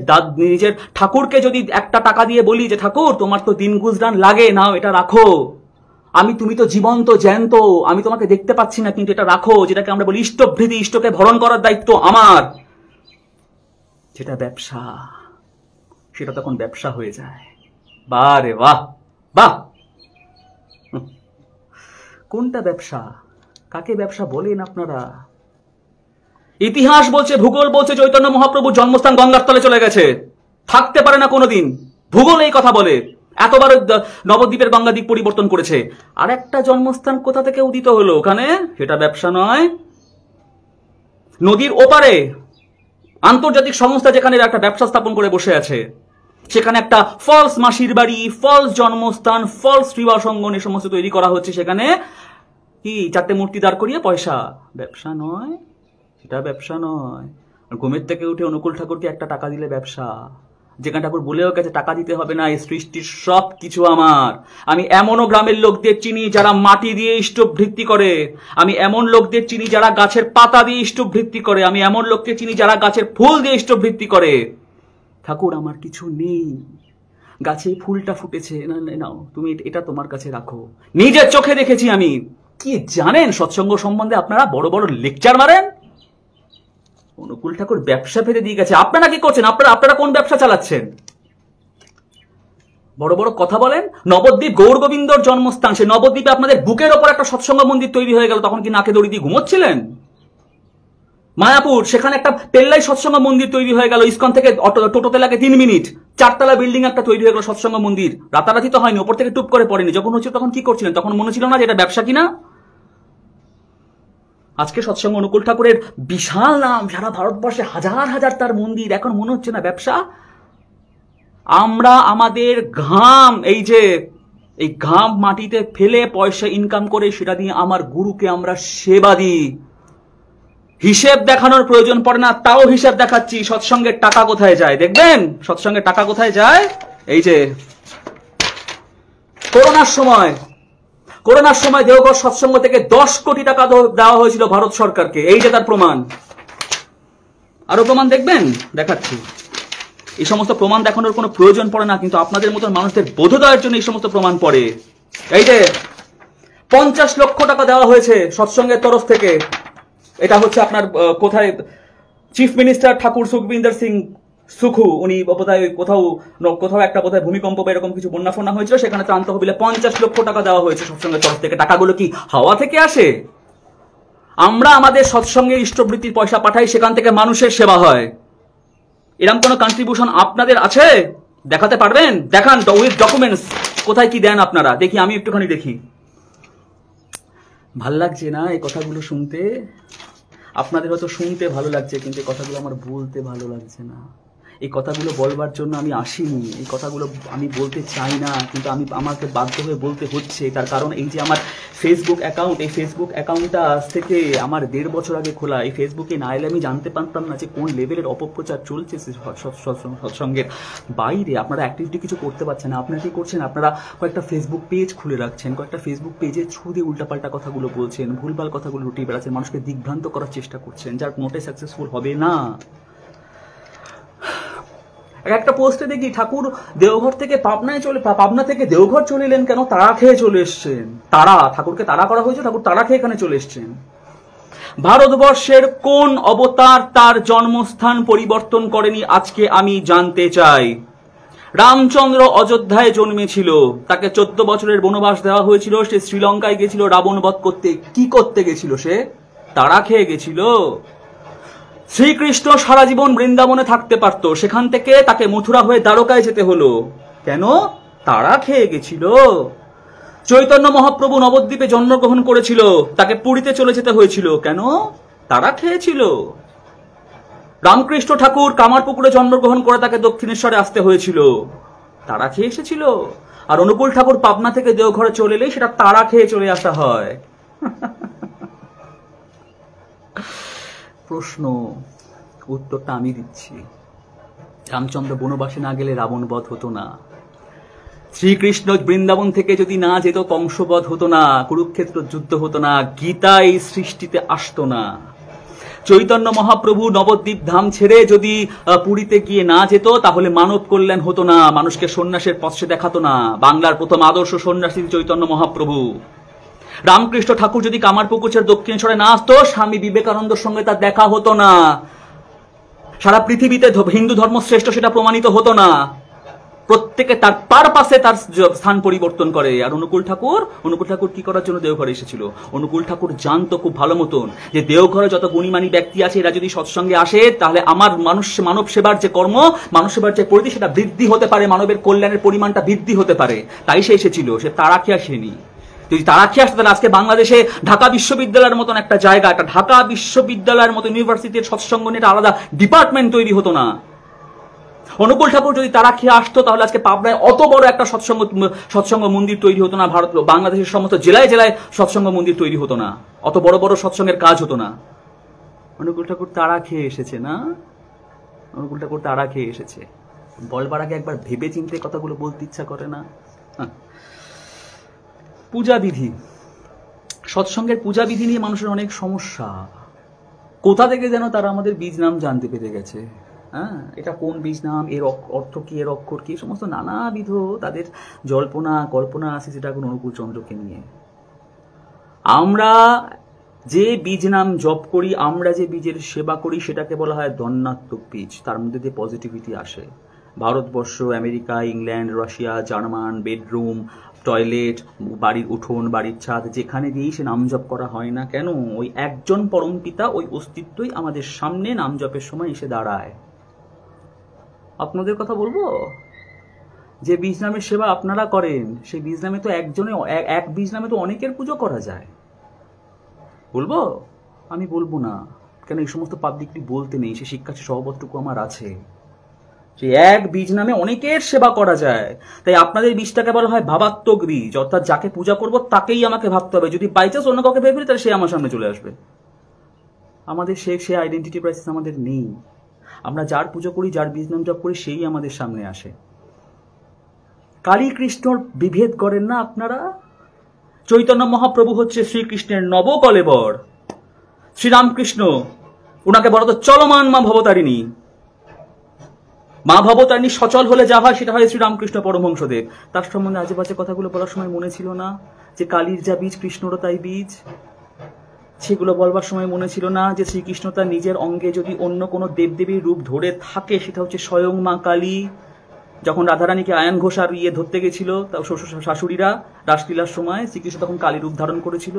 ঠাকুরকে যদি 1 টাকা দিয়ে বলি যে ঠাকুর তোমার তো দিন গুজরান লাগে, নাও এটা রাখো, তুমি তো জীবন্ত জ্যান্ত, আমি তোমাকে দেখতে পাচ্ছি না, কিন্তু এটা রাখো, যেটাকে আমরা বলি ইষ্টভৃতি, ইষ্টকে ভরণ করার দায়িত্ব আমার, সেটা ব্যবসা। সেটা তখন ব্যবসা হয়ে যায়। বারে বাহ বাহ! কোনটা ব্যবসা? কাকে ব্যবসা বলেন আপনারা? ইতিহাস বলছে, ভূগোল বলছে চৈতন্য মহাপ্রভুর জন্মস্থান গঙ্গার তলে চলে গেছে, থাকতে পারে না কোনোদিন। ভূগোল এই কথা বলে। এতবার নবদ্বীপের গঙ্গা দিক পরিবর্তন করেছে। আর একটা জন্মস্থান কোথা থেকে উদিত হলো ওখানে? সেটা ব্যবসা নয়। নদীর ওপারে আন্তর্জাতিক সংস্থা যেখানে একটা ব্যবসা স্থাপন করে বসে আছে, সেখানে একটা ফলস মাসির বাড়ি, ফলস জন্মস্থান, ফলস বিবাহ সঙ্গন এই সমস্ত তৈরি করা হচ্ছে। সেখানে কি 4টে মূর্তি দাঁড় করিয়ে পয়সা? ব্যবসা নয়, সেটা ব্যবসা নয়। ঘুমের থেকে উঠে অনুকূল ঠাকুরকে 1 টাকা দিলে ব্যবসা। যেখানে ঠাকুর বলেও গেছে টাকা দিতে হবে না, এই সৃষ্টির সব কিছু আমার। আমি এমনও গ্রামের লোকদের চিনি যারা মাটি দিয়ে ইষ্টভৃতি করে, আমি এমন লোকদের চিনি যারা গাছের পাতা দিয়ে ইষ্টভৃতি করে, আমি এমন লোককে চিনি যারা গাছের ফুল দিয়ে ইষ্টভৃতি করে। ঠাকুর আমার কিছু নেই, গাছে ফুলটা ফুটেছে, নাও তুমি এটা তোমার কাছে রাখো। নিজের চোখে দেখেছি আমি। কি জানেন সৎসঙ্গ সম্বন্ধে আপনারা? বড় বড় লেকচার মারেন। অনুকূল ঠাকুর ব্যবসা ফেলে দিয়ে গেছে, আপনারা কি করছেন? আপনারা কোন ব্যবসা চালাচ্ছেন? বড় বড় কথা বলেন। নবদ্বীপ গৌর গোবিন্দর জন্মস্থান, সে নবদ্বীপে আপনাদের বুকের ওপর একটা সৎসঙ্গ মন্দির তৈরি হয়ে গেল, তখন কি নাকে দড়ি দিয়ে ঘুমোচ্ছিলেন? মায়াপুর, সেখানে একটা পেল্লাই সৎসঙ্গ মন্দির তৈরি হয়ে গেল, ইসকন থেকে টোটোতে লাগে 3 মিনিট, 4 তলা বিল্ডিং একটা তৈরি হয়ে গেল সৎসঙ্গ মন্দির। রাতারাতি তো হয়নি, ওপর থেকে টুপ করে পড়েনি। যখন হচ্ছে তখন কি করছিলেন? তখন মনে ছিল না যে এটা ব্যবসা কিনা? আজকে সৎসঙ্গ অনুকূল ঠাকুরের বিশাল নাম, সারা ভারতবর্ষে হাজার হাজার তার মন্দির, এখন মনে হচ্ছে না ব্যবসা? আমরা আমাদের ঘাম, এই ঘাম মাটিতে ফেলে পয়সা ইনকাম করে সেটা দিয়ে আমার গুরুকে আমরা সেবা দিই। হিসেব দেখানোর প্রয়োজন পড়ে না, তাও হিসেব দেখাচ্ছি। সৎসঙ্গের টাকা কোথায় যায় দেখবেন? সৎসঙ্গের টাকা কোথায় যায়? এই যে করোনার সময় দেওঘর সৎসঙ্গ থেকে 10 কোটি টাকা দেওয়া হয়েছিল ভারত সরকারকে। এই যে তার প্রমাণ। আরো প্রমাণ দেখবেন? দেখাচ্ছি। এই সমস্ত প্রমাণ দেখানোর কোনো প্রয়োজন পড়ে না, কিন্তু আপনাদের মতন মানুষদের বোধোদয়ের জন্য এই সমস্ত প্রমাণ পড়ে। এই যে 50 লক্ষ টাকা দেওয়া হয়েছে সৎসঙ্গের তরফ থেকে। এটা হচ্ছে আপনার কোথায় চিফ মিনিস্টার ঠাকুর সুখবিন্দর সিং সুখু, উনি বোধহয় কোথাও একটা বোধহয় ভূমিকম্প বা এরকম কিছু বন্যা ফন্যা হয়েছিল, সেখানে ত্রাণ তহবিলে 50 লক্ষ টাকা দেওয়া হয়েছে সৎসঙ্গের তরফ থেকে। টাকাগুলো কি হাওয়া থেকে আসে? আমরা আমাদের সৎসঙ্গের ইষ্টবৃত্তির পয়সা পাঠাই, সেখান থেকে মানুষের সেবা হয়। এরকম কোনো কন্ট্রিবিউশন আপনাদের আছে? দেখাতে পারবেন? দেখান উইথ ডকুমেন্টস, কোথায় কি দেন আপনারা, দেখি, আমি একটুখানি দেখি। ভাল লাগছে না এই কথাগুলো শুনতে? আপনাদের হয়তো শুনতে ভালো লাগছে, কিন্তু এই কথাগুলো আমার বলতে ভালো লাগছে না। এই কথাগুলো বলবার জন্য আমি আসিনি, এই কথাগুলো আমি বলতে চাই না, কিন্তু আমাকে বাধ্য হয়ে বলতে হচ্ছে। তার কারণ এই যে আমার ফেসবুক অ্যাকাউন্ট, এই ফেসবুক অ্যাকাউন্টটা আজ থেকে আমার 1.5 বছর আগে খোলা। এই ফেসবুকে না এলে আমি জানতে পারতাম না যে কোন লেভেলের অপপ্রচার চলছে সৎসঙ্গের বাইরে। আপনারা অ্যাক্টিভিটি কিছু করতে পারছেন না। আপনারা কি করছেন? আপনারা কয়েকটা ফেসবুক পেজ খুলে রাখছেন, কয়েকটা ফেসবুক পেজে ছুঁড়ে উল্টাপাল্টা কথাগুলো বলছেন, ভুলভাল কথাগুলো রুটিয়ে বেড়াচ্ছেন, মানুষকে দিগ্ভ্রান্ত করার চেষ্টা করছেন, যার মোটে সাকসেসফুল হবে না। একটা পোস্টে দেখি ঠাকুর দেওঘর থেকে পাবনা থেকে দেওঘর চলে এলেন কেন? তাড়া খেয়ে চলে এসছেন। ঠাকুরকে তাড়া করা হয়েছে, ঠাকুর তাড়া খেয়ে এখানে চলে এসছেন। ভারতবর্ষের কোন অবতার তার জন্মস্থান পরিবর্তন করেনি আজকে আমি জানতে চাই। রামচন্দ্র অযোধ্যায় জন্মেছিল, তাকে 14 বছরের বনবাস দেওয়া হয়েছিল, সে শ্রীলঙ্কায় গেছিল রাবণ বধ করতে। কি করতে গেছিল সে? তাড়া খেয়ে গেছিল। শ্রীকৃষ্ণ সারা জীবন বৃন্দাবনে থাকতে পারত, সেখান থেকে তাকে মথুরা হয়ে দ্বারকায় যেতে হলো। কেন? তাড়া খেয়ে গেছিল। চৈতন্য মহাপ্রভু নবদ্বীপে জন্মগ্রহণ করেছিল, তাকে পুরীতে চলে যেতে হয়েছিল। কেন? তাড়া খেয়েছিল। রামকৃষ্ণ ঠাকুর কামারপুকুরে জন্মগ্রহণ করে তাকে দক্ষিণেশ্বরে আসতে হয়েছিল, তাড়া খেয়ে এসেছিল। আর অনুকূল ঠাকুর পাবনা থেকে দেওঘরে চলে এলেই সেটা তাড়া খেয়ে চলে আসা হয়। প্রশ্ন, উত্তরটা আমি দিচ্ছি। রামচন্দ্র বনবাসে না গেলে রাবণ বধ হতো না। শ্রীকৃষ্ণ বৃন্দাবন থেকে যদি না যেত কংসবধ হতো না, কুরুক্ষেত্র যুদ্ধ হতো না, গীতা এই সৃষ্টিতে আসতো না। চৈতন্য মহাপ্রভু নবদ্বীপ ধাম ছেড়ে যদি পুরীতে গিয়ে না যেত, তাহলে মানব কল্যাণ হতো না, মানুষকে সন্ন্যাসের পথে দেখাতো না। বাংলার প্রথম আদর্শ সন্ন্যাসী চৈতন্য মহাপ্রভু। রামকৃষ্ণ ঠাকুর যদি কামারপুকুরের দক্ষিণেশ্বরে না আসতো, স্বামী বিবেকানন্দের সঙ্গে তার দেখা হতো না। সারা পৃথিবীতে হিন্দু ধর্ম শ্রেষ্ঠ সেটা প্রমাণিত হতো না। প্রত্যেকে তার পারপাসে তার স্থান পরিবর্তন করে। আর অনুকূল ঠাকুর কি করার জন্য দেওঘরে এসেছিল? অনুকূল ঠাকুর জানতো খুব ভালো মতন যে দেওঘরে যত গুণীমানী ব্যক্তি আছে, এরা যদি সৎসঙ্গে আসে, তাহলে আমার মানব সেবার যে কর্ম, মানব সেবার যে পরিধি, সেটা বৃদ্ধি হতে পারে, মানবের কল্যাণের পরিমাণটা বৃদ্ধি হতে পারে। তাই সে এসেছিল, সে তাড়া খেয়ে আসেনি। যদি তারা খেয়ে আসতো, তাহলে আজকে বাংলাদেশে ঢাকা বিশ্ববিদ্যালয়ের মতন একটা জায়গা, একটা ঢাকা বিশ্ববিদ্যালয়ের মতো ইউনিভার্সিটির সৎসঙ্গ নিয়ে আলাদা ডিপার্টমেন্ট তৈরি হতো না। অনুকূল ঠাকুর যদি তারা খেয়ে আসতো, তাহলে আজকে পাবনায় অত বড় একটা সৎসঙ্গ মন্দির তৈরি হতো না। বাংলাদেশের সমস্ত জেলায় জেলায় সৎসঙ্গ মন্দির তৈরি হতো না, অত বড় বড় সৎসঙ্গের কাজ হতো না। অনুকূল ঠাকুর তারা খেয়ে এসেছে না? অনুকূল ঠাকুর তারা খেয়ে এসেছে। বলবার আগে একবার ভেবে চিন্তে কথাগুলো বলতে ইচ্ছা করে না? পূজাবিধি, সৎসঙ্গের পূজাবিধি নিয়ে মানুষের অনেক সমস্যা। কোথা থেকে যেন তারা আমাদের বীজ নাম জানতে পেরে গেছে। হ্যাঁ, এটা কোন বীজ নাম, এর অর্থ কি, এর অক্ষর কি, সমস্ত নানাবিধ তাদের কল্পনা আছে, সেটা এখন অনুকূল চন্দ্রকে নিয়ে। আমরা যে বীজ নাম জপ করি, আমরা যে বীজের সেবা করি, সেটাকে বলা হয় ধনাত্মক বীজ। তার মধ্যে দিয়ে পজিটিভিটি আসে। Bharatvarsha, America, England, Russia, German, bedroom, toilet, বাড়ির উঠোন, বাড়ির ছাদ, যেখানে দিয়েই সে নাম জপ করা হয় না কেন, ওই একজন পরমপিতা, ওই অস্তিত্বই আমাদের সামনে নাম জপের সময় এসে দাঁড়ায়। আপনাদের কথা বলবো, যে বীজ নামের সেবা আপনারা করেন, সেই বীজ নামে তো এক বীজ নামে তো অনেকের পুজো করা যায়। বলবো? আমি বলবো না, কেন এই সমস্ত পাবলিকলি বলতে নেই, সে শিক্ষার্থী সহবতটুকু আমার আছে। যে এক বীজ নামে অনেকের সেবা করা যায়। তাই আপনাদের বীজটাকে বলা হয় ভাবাত্মক বীজ, অর্থাৎ যাকে পূজা করব তাকেই আমাকে ভাবতে হবে। যদি বাই চান্স অন্য কাউকে ভেবে ফেলি, তাহলে সে আমার সামনে চলে আসবে। আমাদের সে আইডেন্টিটি ক্রাইসিস আমাদের নেই। আমরা যার পুজো করি, যার বীজ নাম জপ করি, সেই আমাদের সামনে আসে। কালী কৃষ্ণর বিভেদ করেন না আপনারা। চৈতন্য মহাপ্রভু হচ্ছে শ্রীকৃষ্ণের নবকলেবর। শ্রীরামকৃষ্ণ, ওনাকে বলা তো চলমান মা ভবতারিণী। মা ভবতারিণী সচল হলে যা হয় সেটা হয় শ্রীরামকৃষ্ণ পরমহংসদেব। তার সম্বন্ধে আজে বাজে কথাগুলো বলার সময় মনে ছিল না যে কালীর যা বীজ কৃষ্ণরও তাই বীজ? সেগুলো বলবার সময় মনে ছিল না যে শ্রীকৃষ্ণ তার নিজের অঙ্গে যদি অন্য কোনো দেবদেবীর রূপ ধরে থাকে, সেটা হচ্ছে স্বয়ং মা কালী। যখন রাধারানীকে আয়ন ঘোষ আর ধরতে গেছিল শাশুড়িরা রাসলীলার সময়, শ্রীকৃষ্ণ তখন কালী রূপ ধারণ করেছিল।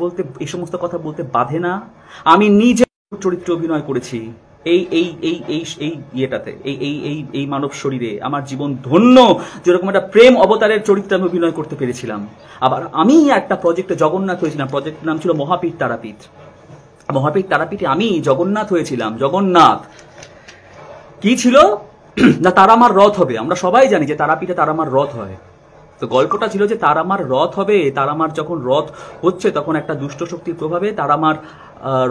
বলতে এই সমস্ত কথা বলতে বাধে না। আমি নিজে চরিত্রে অভিনয় করেছি এই মানব শরীরে। আমার জীবন ধন্য, যেরকম একটা প্রেম অবতারের চরিত্রে আমি অভিনয় করতে পেরেছিলাম। আবার আমি একটা প্রজেক্টে জগন্নাথ হয়েছিলাম, প্রজেক্টের নাম ছিল মহাপীঠ তারাপীঠ। মহাপীঠ তারাপীঠে আমি জগন্নাথ হয়েছিলাম। জগন্নাথ কি ছিল না, তারামার রথ হবে। আমরা সবাই জানি যে তারাপীঠে তারামার রথ হয়। তো গল্পটা ছিল যে তারামার রথ হবে। তারামার যখন রথ হচ্ছে, তখন একটা দুষ্ট শক্তির প্রভাবে তারামার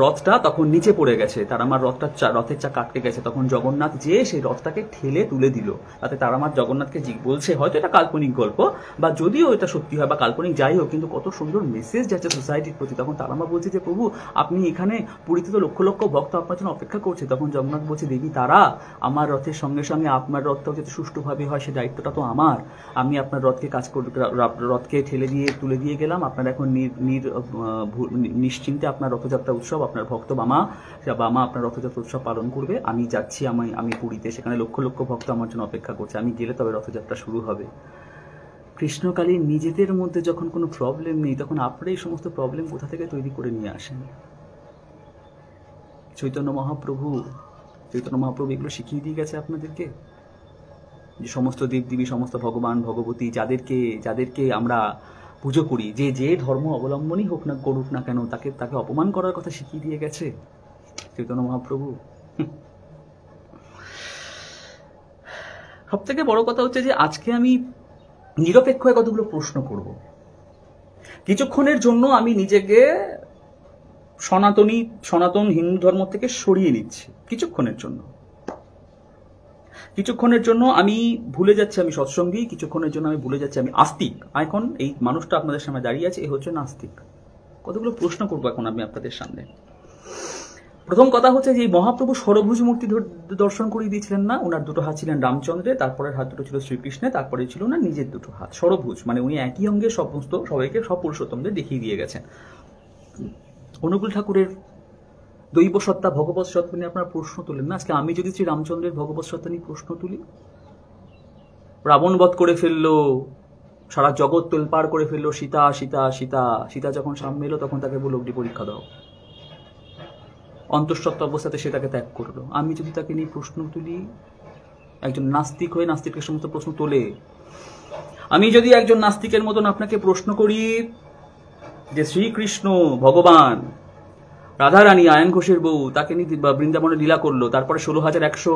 রথটা তখন নিচে পড়ে গেছে। তারামার রথের চা কাটকে গেছে। তখন জগন্নাথ যে সেই রথটাকে ঠেলে তুলে দিল। তাতে তারামার জগন্নাথকে বলছে, হয়তো এটা কাল্পনিক গল্প, বা যদিও এটা সত্যি হয় বা কাল্পনিক যাই হোক, কিন্তু কত সুন্দর মেসেজ যাচ্ছে সোসাইটির প্রতি। তখন তারামা বলছে যে প্রভু, আপনি এখানে পুরীতে তো লক্ষ লক্ষ ভক্ত আপনার জন্য অপেক্ষা করছে। তখন জগন্নাথ বলছে, দেবী তারা, আমার রথের সঙ্গে সঙ্গে আপনার রথটাও যাতে সুষ্ঠুভাবে হয়, সে দায়িত্বটা তো আমার। আমি আপনার রথকে ঠেলে দিয়ে তুলে দিয়ে গেলাম। আপনার এখন নিশ্চিন্তে আপনার রথযাত্রা উৎসব, আপনার ভক্ত বামা আপনার রথযাত্রা উৎসব পালন করবে। আমি যাচ্ছি, আমি পুরীতে, সেখানে লক্ষ লক্ষ ভক্ত আমার জন্য অপেক্ষা করছে। আমি গেলে তবে রথযাত্রা শুরু হবে। কৃষ্ণকালীর নিজেদের মধ্যে যখন কোনো প্রবলেম নেই, তখন আপনারা এই সমস্ত প্রবলেম কোথা থেকে তৈরি করে নিয়ে আসেন? চৈতন্য মহাপ্রভু এগুলো শিখিয়ে দিয়ে গেছে আপনাদেরকে, যে সমস্ত দেবদেবী, সমস্ত ভগবান ভগবতী, যাদেরকে আমরা পুজো করি, যে ধর্ম অবলম্বনই করুক না কেন, তাকে অপমান করার কথা শিখিয়ে দিয়ে গেছে চৈতন্য মহাপ্রভু। সব থেকে বড় কথা হচ্ছে যে আজকে আমি নিরপেক্ষ হয়ে কতগুলো প্রশ্ন করব। কিছুক্ষণের জন্য আমি নিজেকে সনাতন হিন্দু ধর্ম থেকে সরিয়ে নিচ্ছি। কিছুক্ষণের জন্য আমি ভুলে যাচ্ছি আমি সৎসঙ্গী, কিছুক্ষণের জন্য আমি ভুলে যাচ্ছি আমি আস্তিক। এখন এই মানুষটা আপনাদের সামনে দাঁড়িয়ে আছে, এ হচ্ছে নাস্তিক। কতগুলো প্রশ্ন করবো এখন আমি আপনাদের সামনে। প্রথম কথা হচ্ছে যে মহাপ্রভু ষড়ভুজ মূর্তি দর্শন করিয়ে দিয়েছিলেন না? ওনার দুটো হাত ছিলেন রামচন্দ্রের, তারপরের হাত দুটো ছিল শ্রীকৃষ্ণের, তারপরে ছিল না নিজের দুটো হাত। ষড়ভুজ মানে উনি একই অঙ্গে সবাইকে সব পুরুষোত্তমদের দেখিয়ে দিয়ে গেছেন। অনুকূল ঠাকুরের দৈব সত্তা, ভগবত সত্তা নিয়ে আপনারা প্রশ্ন তোলেন না? আজকে আমি যদি শ্রী রামচন্দ্রের ভগবত সত্তা নিয়ে প্রশ্ন তুলি, রাবণ বধ করে ফেললো, সারা জগৎ তোলপাড় করে ফেললো, সীতা যখন সামনে এলো, তখন তাকে বললো অগ্নি পরীক্ষা দাও। অন্তঃসত্ত্বা অবস্থাতে সে তাকে ত্যাগ করলো। আমি যদি তাকে নিয়ে প্রশ্ন তুলি, একজন নাস্তিক হয়ে নাস্তিকের সমস্ত প্রশ্ন তোলে, আমি যদি একজন নাস্তিকের মতন আপনাকে প্রশ্ন করি যে শ্রীকৃষ্ণ ভগবান, রাধারানী আয়ন ঘোষের বউ, তাকে নিয়ে বৃন্দাবনে লীলা করলো, তারপরে 16,100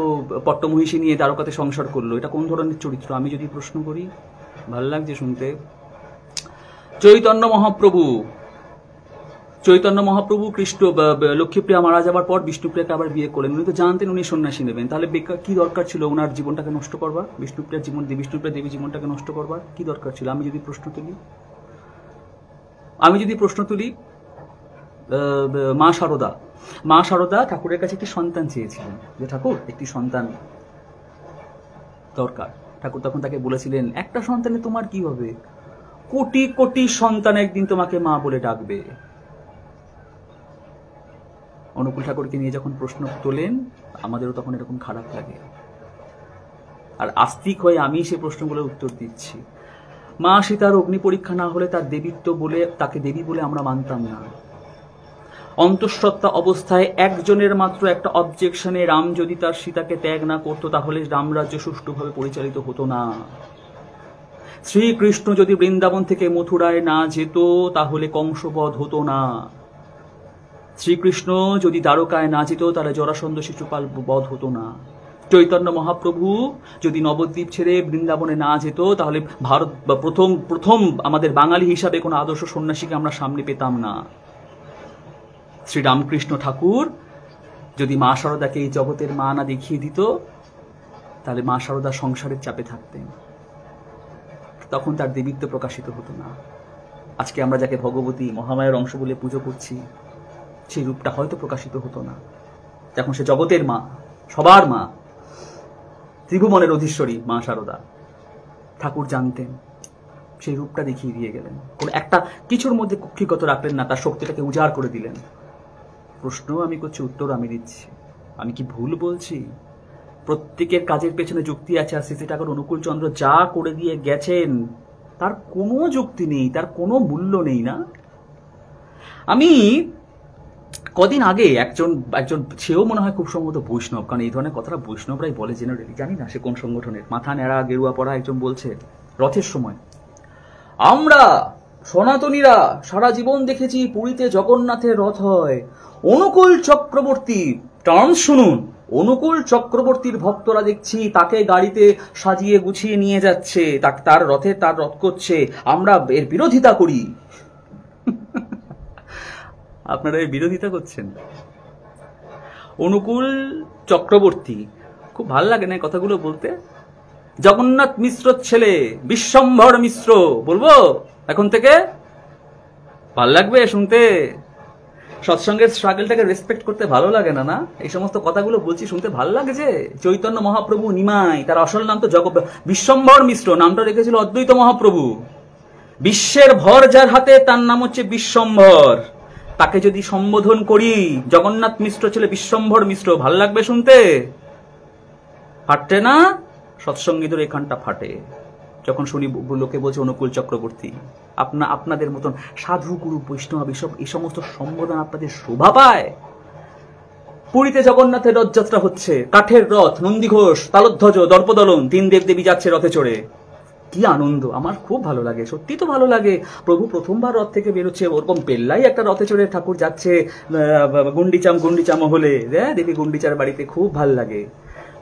পট্টমহিষী নিয়ে দ্বারকাতে সংসার করলো, এটা কোন ধরনের চরিত্র? আমি যদি প্রশ্ন করি, ভালো লাগছে শুনতে। চৈতন্য মহাপ্রভু কৃষ্ণ লক্ষ্মীপ্রিয়া মারা যাবার পর বিষ্ণুপ্রিয়াকে আবার বিয়ে করলেন। উনি তো জানতেন উনি সন্ন্যাসী নেবেন, তাহলে কি দরকার ছিল ওনার জীবনটাকে নষ্ট করবার? বিষ্ণুপ্রিয়া দেবী জীবনটাকে নষ্ট করবার কি দরকার ছিল? আমি যদি প্রশ্ন তুলি মা শারদা ঠাকুরের কাছে একটি সন্তান চেয়েছিলেন, যে ঠাকুর একটি সন্তান দরকার। ঠাকুর তখন তাকে বলেছিলেন, একটা সন্তানে তোমার কি হবে? কোটি কোটি সন্তান একদিন তোমাকে মা বলে ডাকবে। অনুকূল ঠাকুরকে নিয়ে যখন প্রশ্ন তোলেন, আমাদেরও তখন এরকম খারাপ লাগে। আর আস্তিক হয়ে আমি সেই প্রশ্নগুলোর উত্তর দিচ্ছি। মা সীতার অগ্নি পরীক্ষা না হলে তার দেবীত্ব বলে, তাকে দেবী বলে আমরা মানতাম না। অন্তঃসত্ত্বা অবস্থায় একজনের মাত্র একটা অবজেকশনে রাম যদি তার সীতাকে ত্যাগ না করতো তাহলে রামরাজ্য সুষ্ঠুভাবে পরিচালিত হতো না। শ্রীকৃষ্ণ যদি বৃন্দাবন থেকে মথুরায় না যেত তাহলে কংসবধ হতো না। শ্রীকৃষ্ণ যদি দ্বারকায় না যেত তাহলে জরাসন্ধ শিশুপাল বধ হতো না। চৈতন্য মহাপ্রভু যদি নবদ্বীপ ছেড়ে বৃন্দাবনে না যেত তাহলে ভারত প্রথম আমাদের বাঙালি হিসাবে কোনো আদর্শ সন্ন্যাসীকে আমরা সামনে পেতাম না। শ্রীরামকৃষ্ণ ঠাকুর যদি মা শারদাকে এই জগতের মা না দেখিয়ে দিত তাহলে মা শারদা সংসারের চাপে থাকতেন, তখন তার দেবীত্ব প্রকাশিত হতো না। আজকে আমরা যাকে ভগবতী মহামায়ার অংশ বলে পুজো করছি সেই রূপটা হয়তো প্রকাশিত হতো না। যখন সে জগতের মা, সবার মা, ত্রিভুবনের অধীশ্বরী মা শারদা, ঠাকুর জানতেন, সেই রূপটা দেখিয়ে দিয়ে গেলেন। কোন একটা কিছুর মধ্যে কুক্ষিগত রাখলেন না, তার শক্তিটাকে উজাড় করে দিলেন। প্রশ্ন আমি করছি, উত্তর আমি দিচ্ছি। আমি কি ভুল বলছি? প্রত্যেকের কাজের পেছনে যুক্তি আছে। আর শ্রী ঠাকুর অনুকূল চন্দ্র যা করে দিয়ে গেছেন তার কোনো যুক্তি নেই, তার কোনো মূল্য নেই না। আমি কদিন আগে একজন সেও মনে হয় খুব সম্ভবত বৈষ্ণব, কারণ এই ধরনের কথাটা বৈষ্ণবরাই বলে জেনারেলি, জানি না সে কোন সংগঠনের, মাথা নেড়া গেরুয়া পড়া একজন বলছে রথের সময়, আমরা সনাতনীরা সারা জীবন দেখেছি পুরীতে জগন্নাথের রথ হয়, অনুকূল চক্রবর্তী, টার্মস শুনুন, অনুকূল চক্রবর্তীর ভক্তরা দেখছি তাকে গাড়িতে সাজিয়ে গুছিয়ে নিয়ে যাচ্ছে, তার রথে তার রথ করছে, আমরা এর বিরোধিতা করি। আপনারা এর বিরোধিতা করছেন? অনুকূল চক্রবর্তী, খুব ভাল লাগে না কথাগুলো বলতে? জগন্নাথ মিশ্রর ছেলে বিশ্বম্ভর মিশ্র, বলবো এখন থেকে? ভাল লাগবে শুনতে? সৎসঙ্গের স্ট্রাগলটাকে রেসপেক্ট করতে ভালো লাগে না? না, এই সমস্ত কথাগুলো বলছি শুনতে ভালো লাগে যে চৈতন্য মহাপ্রভু নিমাই, তার আসল নাম তো বিশ্বম্ভর মিশ্র, নামটা রেখেছিল অদ্বৈত মহাপ্রভু। বিশ্বের ভর যার হাতে তার নাম হচ্ছে বিশ্বম্ভর। তাকে যদি সম্বোধন করি জগন্নাথ মিশ্র ছেলে বিশ্বম্ভর মিশ্র, ভাল লাগবে শুনতে? ফাটে না? সৎসঙ্গীদের এখানটা ফাটে যখন শুনি লোকে বলছে অনুকূল চক্রবর্তী। আপনাদের মতন সাধু গুরু বৈষ্ণব এই সমস্ত সম্বোধন আপনাদের শোভা পায়? পুরীতে জগন্নাথের রথযাত্রা হচ্ছে, কাঠের রথ, নন্দীঘোষ, তালধ্বজ, দর্পদলন, 3 দেবদেবী যাচ্ছে রথে চড়ে। কি আনন্দ! আমার খুব ভালো লাগে, সত্যি তো ভালো লাগে। প্রভু প্রথমবার রথ থেকে বেরোচ্ছে, ওরকম পেল্লাই একটা রথে চড়ে ঠাকুর যাচ্ছে গুন্ডিচা মহলে, দেবী গুন্ডিচার বাড়িতে, খুব ভাল লাগে।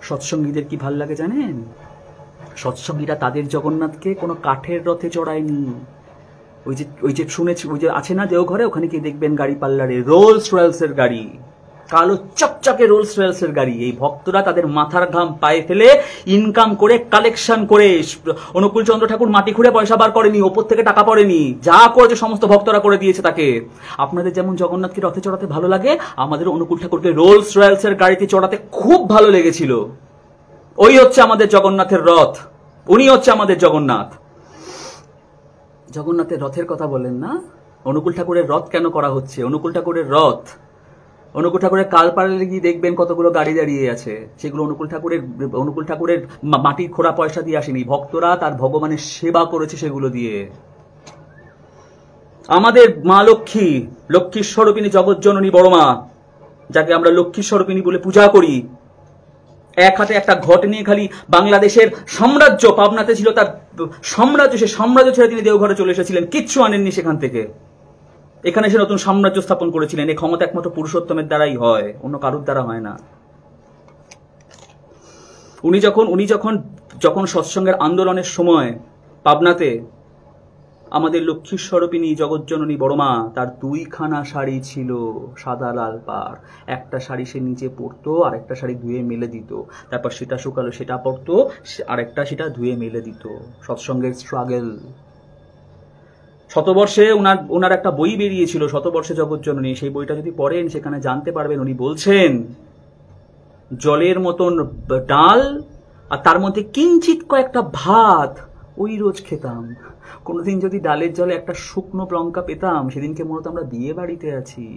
সৎসঙ্গীদের কি ভাল লাগে জানেন? সৎসঙ্গীরা তাদের জগন্নাথকে কোনো কাঠের রথে চড়ায়নি। ওই যে শুনেছি, ওই যে আছে না দেওঘরে, ওখানে কি দেখবেন গাড়ি পাল্লারে রোলস রয়েলসের গাড়ি, কালো চকচকে রোলস রয়েলসের গাড়ি। এই ভক্তরা তাদের মাথার ঘাম পায়ে ফেলে ইনকাম করে, কালেকশন করে, অনুকূল চন্দ্র ঠাকুর মাটি খুঁড়ে পয়সা বার করেনি, ওপর থেকে টাকা পড়েনি, যা করেছে সমস্ত ভক্তরা করে দিয়েছে তাকে। আপনাদের যেমন জগন্নাথকে রথে চড়াতে ভালো লাগে, আমাদের অনুকূল ঠাকুরকে রোলস রয়েলসের গাড়িতে চড়াতে খুব ভালো লেগেছিল। ওই হচ্ছে আমাদের জগন্নাথের রথ, উনি হচ্ছে আমাদের জগন্নাথ। জগন্নাথের রথের কথা বলেন না? অনুকূল ঠাকুরের রথ কেন করা হচ্ছে? অনুকূল ঠাকুরের রথ, অনুকূল ঠাকুরের কালপাড়ালে গিয়ে দেখবেন কতগুলো গাড়ি দাঁড়িয়ে আছে, সেগুলো অনুকূল ঠাকুরের মাটির খোঁড়া পয়সা দিয়ে আসেনি, ভক্তরা তার ভগবানের সেবা করেছে সেগুলো দিয়ে। আমাদের মা লক্ষ্মী, লক্ষ্মীর স্বরূপিণী জগৎজননী বড় মা, যাকে আমরা লক্ষ্মীর স্বরূপিণী বলে পূজা করি, এক হাতে একটা ঘট নিয়ে খালি বাংলাদেশের সাম্রাজ্য, পাবনাতে ছিল তার সাম্রাজ্য, সে সাম্রাজ্য ছেড়ে তিনি দেওঘরে চলে এসেছিলেন, কিচ্ছু আনেননি সেখান থেকে। এখানে এসে নতুন সাম্রাজ্য স্থাপন করেছিলেন। এই ক্ষমতা একমাত্র পুরুষোত্তমের দ্বারাই হয়, অন্য কারুর দ্বারা হয় না। উনি যখন সৎসঙ্গের আন্দোলনের সময় পাবনাতে আমাদের লক্ষ্মীর স্বরূপিণী জগৎজননী বড়মা, তার 2খানা শাড়ি ছিল সাদা লাল পাড়। একটা শাড়ি সে নিচে পরতো, আর একটা শাড়ি ধুয়ে মেলে দিত, তারপর সেটা শুকালো সেটা পরতো, আর একটা সেটা ধুয়ে মেলে দিত। সৎসঙ্গের স্ট্রাগল। শতবর্ষে ওনার একটা বই বেরিয়েছিল, শতবর্ষে জগৎজননী। সেই বইটা যদি পড়েন সেখানে জানতে পারবেন উনি বলছেন জলের মতন ডাল আর তার মধ্যে কিঞ্চিত কয়েকটা ভাত, ওই রোজ খেতাম। কোনোদিন যদি ডালের জলে একটা শুকনো লঙ্কা পেতাম, সেদিনকে মনে হতো আমরা বিয়ে বাড়িতে আছি।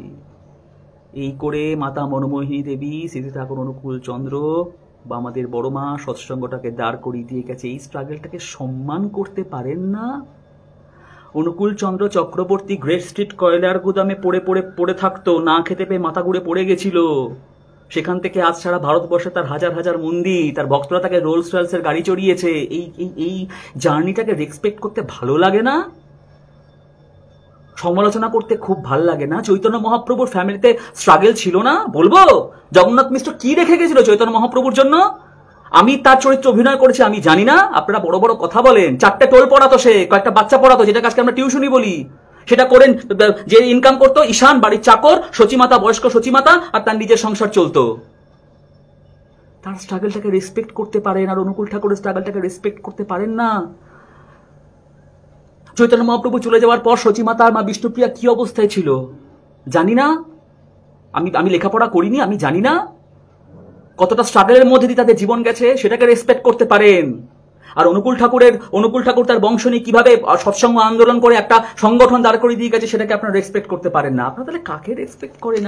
এই করে মাতা মনমোহিনী দেবী, শ্রী ঠাকুর অনুকূল চন্দ্র বা আমাদের বড় মা সৎসঙ্গটাকে দাঁড় করিয়ে দিয়ে গেছে, এই স্ট্রাগলটাকে সম্মান করতে পারেন না? অনুকূল চন্দ্র চক্রবর্তী গ্রেট স্ট্রিট কয়লার গুদামে পড়ে থাকতো, না খেতে পেয়ে মাথা ঘুরে পড়ে গেছিল। সেখান থেকে আজ সারা ভারতবর্ষে তার হাজার হাজার মন্দির, তার ভক্তরা তাকে রোলস রয়েলসের গাড়ি চড়িয়েছে। এই জার্নিটাকে রেসপেক্ট করতে ভালো লাগে না? সমালোচনা করতে খুব ভাল লাগে না? চৈতন্য মহাপ্রভুর ফ্যামিলিতে স্ট্রাগল ছিল না? বলবো জগন্নাথ মিশ্র কি রেখে গেছিল চৈতন্য মহাপ্রভুর জন্য? আমি তার চরিত্র অভিনয় করেছি, আমি জানি না? আপনারা বড় বড় কথা বলেন। 4টে টোল পড়াতো, সে কয়েকটা বাচ্চা পড়াতো, যেটাকে আজকে আমরা টিউশনই বলি। সেটা করেন, যে ইনকাম করতো ঈশান বাড়ির চাকর, সচিমাতা, বয়স্ক সচিমাতা, আর তার নিজের সংসার চলতো। তার স্ট্রাগলটাকে রেসপেক্ট করতে পারেন, আর অনুকূল ঠাকুরের স্ট্রাগলটাকে রেসপেক্ট করতে পারেন না? চৈতন্য মহাপ্রভু চলে যাওয়ার পর সচিমাতা আর মা বিষ্ণুপ্রিয়া কি অবস্থায় ছিল জানি না? আমি লেখাপড়া করিনি, আমি জানি না কতটা স্ট্রাগলের মধ্যে দিয়ে তাদের জীবন গেছে। সেটাকে রেসপেক্ট করতে পারেন। আর অনুকূল ঠাকুর তার বংশ নিয়ে কিভাবে সৎসঙ্গ আন্দোলন করে একটা সংগঠন দাঁড় করে দিয়ে গেছে, সেটাকে আপনারা রেসপেক্ট করতে পারেন না। আপনারা তাহলে কাকে রেসপেক্ট করেন?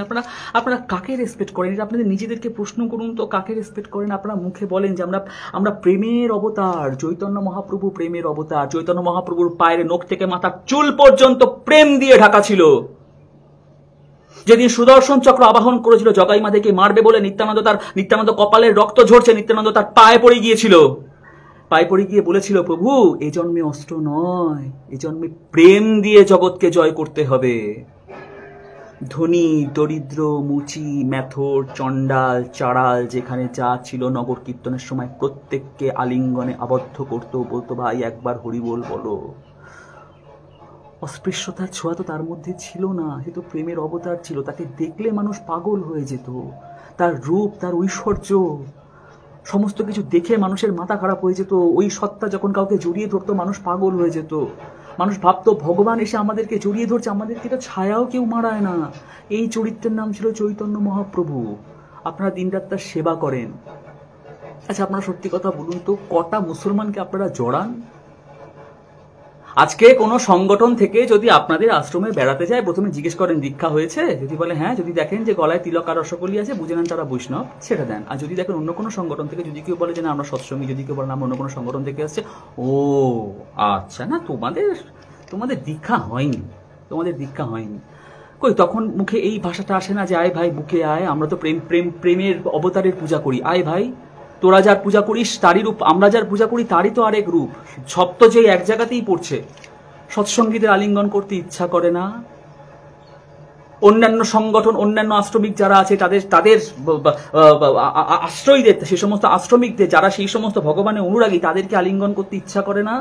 আপনারা কাকে রেসপেক্ট করেন? এটা আপনাদের নিজেদেরকে প্রশ্ন করুন তো, কাকে রেসপেক্ট করেন? আপনারা মুখে বলেন যে আমরা প্রেমের অবতার, চৈতন্য মহাপ্রভু প্রেমের অবতার। চৈতন্য মহাপ্রভুর পায়ের নখ থেকে মাথার চুল পর্যন্ত প্রেম দিয়ে ঢাকা ছিল। যেদিন সুদর্শন চক্র আবাহন করেছিল জগাই মাদেকে মারবে বলে, নিত্যানন্দ কপালের রক্ত ঝরছে, নিত্যানন্দ তার পায়ে পড়ে গিয়েছিল। পায়ে পড়ে গিয়ে বলেছিল, প্রভু এ জন্মে অস্ত্র নয়, এ জন্মে প্রেম দিয়ে জগৎকে জয় করতে হবে। ধনী দরিদ্র মুচি মেথর চণ্ডাল চাড়াল যেখানে যা ছিল, নগর কীর্তনের সময় প্রত্যেককে আলিঙ্গনে আবদ্ধ করতো, বলতো ভাই একবার হরিবোল বলো। অস্পৃশ্যতার ছোঁয়া তো তার মধ্যে ছিল না। সে তো প্রেমের অবতার ছিল। তাকে দেখলে মানুষ পাগল হয়ে যেত। তার রূপ, তার ঐশ্বর্য, সমস্ত কিছু দেখে মানুষের মাথা খারাপ হয়ে যেত। ওই সত্তা যখন কাউকে জড়িয়ে ধরতো, মানুষ পাগল হয়ে যেত। মানুষ ভাবতো ভগবান এসে আমাদেরকে জড়িয়ে ধরছে, আমাদেরকে তো ছায়াও কেউ মারায় না। এই চরিত্রের নাম ছিল চৈতন্য মহাপ্রভু। আপনারা দিনরাত তার সেবা করেন। আচ্ছা আপনারা সত্যি কথা বলুন তো, কটা মুসলমানকে আপনারা জড়ান? আজকে কোনো সংগঠন থেকে যদি আপনাদের আশ্রমে বেড়াতে যায়, প্রথমে জিজ্ঞেস করেন দীক্ষা হয়েছে? যদি বলে হ্যাঁ, যদি দেখেন যে গলায় তিলক আর রসকলি আছে, বুঝে নেন তারা বৈষ্ণব, সেটা দেন। আর যদি দেখেন অন্য কোনো সংগঠন থেকে, যদি কেউ বলে যে না আমরা সৎসঙ্গী, যদি কেউ বলে না আমরা অন্য কোনো সংগঠন থেকে আসছে, ও আচ্ছা, না তোমাদের দীক্ষা হয়নি, তোমাদের দীক্ষা হয়নি। কই তখন মুখে এই ভাষাটা আসে না যে আয় ভাই বুকে আয়, আমরা তো প্রেমের অবতারের পূজা করি, আয় ভাই তোরা যার পূজা করিস তারই রূপ, আমরা যার পূজা করি তারই তো আরেক রূপ। সব তো যে এক জায়গাতেই পড়ছে। সৎসঙ্গীদের আলিঙ্গন করতে ইচ্ছা করে না? অন্যান্য সংগঠন, অন্যান্য আশ্রমিক যারা আছে তাদের আশ্রয়ীদের, সেই সমস্ত আশ্রমিকদের যারা সেই সমস্ত ভগবানের অনুরাগী, তাদেরকে আলিঙ্গন করতে ইচ্ছা করে না?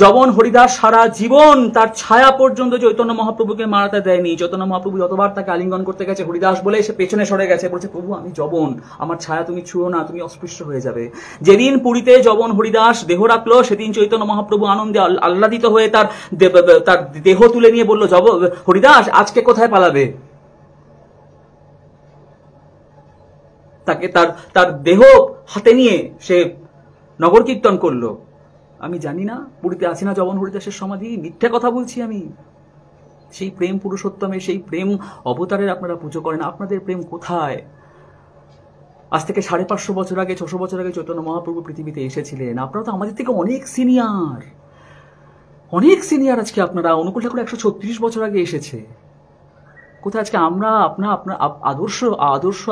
যবন হরিদাস সারা জীবন তার ছায়া পর্যন্ত চৈতন্য মহাপ্রভুকে মারাতে দেয়নি। চৈতন্য মহাপ্রভু যতবার তাকে আলিঙ্গন করতে গেছে, হরিদাস বলে সে পেছনে সরে গেছে, বলছে প্রভু আমি যবন, আমার ছায়া তুমি ছুঁয়ো না, তুমি অস্পৃশ্য হয়ে যাবে। যেদিন পুরীতে যবন হরিদাস দেহ রাখলো, সেদিন চৈতন্য মহাপ্রভু আনন্দে আহ্লাদিত হয়ে তার দেহ তুলে নিয়ে বলল, হরিদাস আজকে কোথায় পালাবে? তাকে তার দেহ হাতে নিয়ে সে নগর কীর্তন করলো। আমি জানি না পুরীতে আছে না যবন হরিদাসের সমাধি? মিথ্যে কথা বলছি আমি? সেই প্রেম পুরুষোত্তমের, সেই প্রেম অবতারের আপনারা পুজো করেন। আপনাদের প্রেম কোথায়? আজ থেকে 550 বছর আগে, 600 বছর আগে চৈতন্য মহাপ্রভু পৃথিবীতে এসেছিলেন। আপনারা তো আমাদের থেকে অনেক সিনিয়র আজকে আপনারা। অনুকূল ঠাকুর 136 বছর আগে এসেছে। কোথায় আজকে আমরা আপনার আদর্শ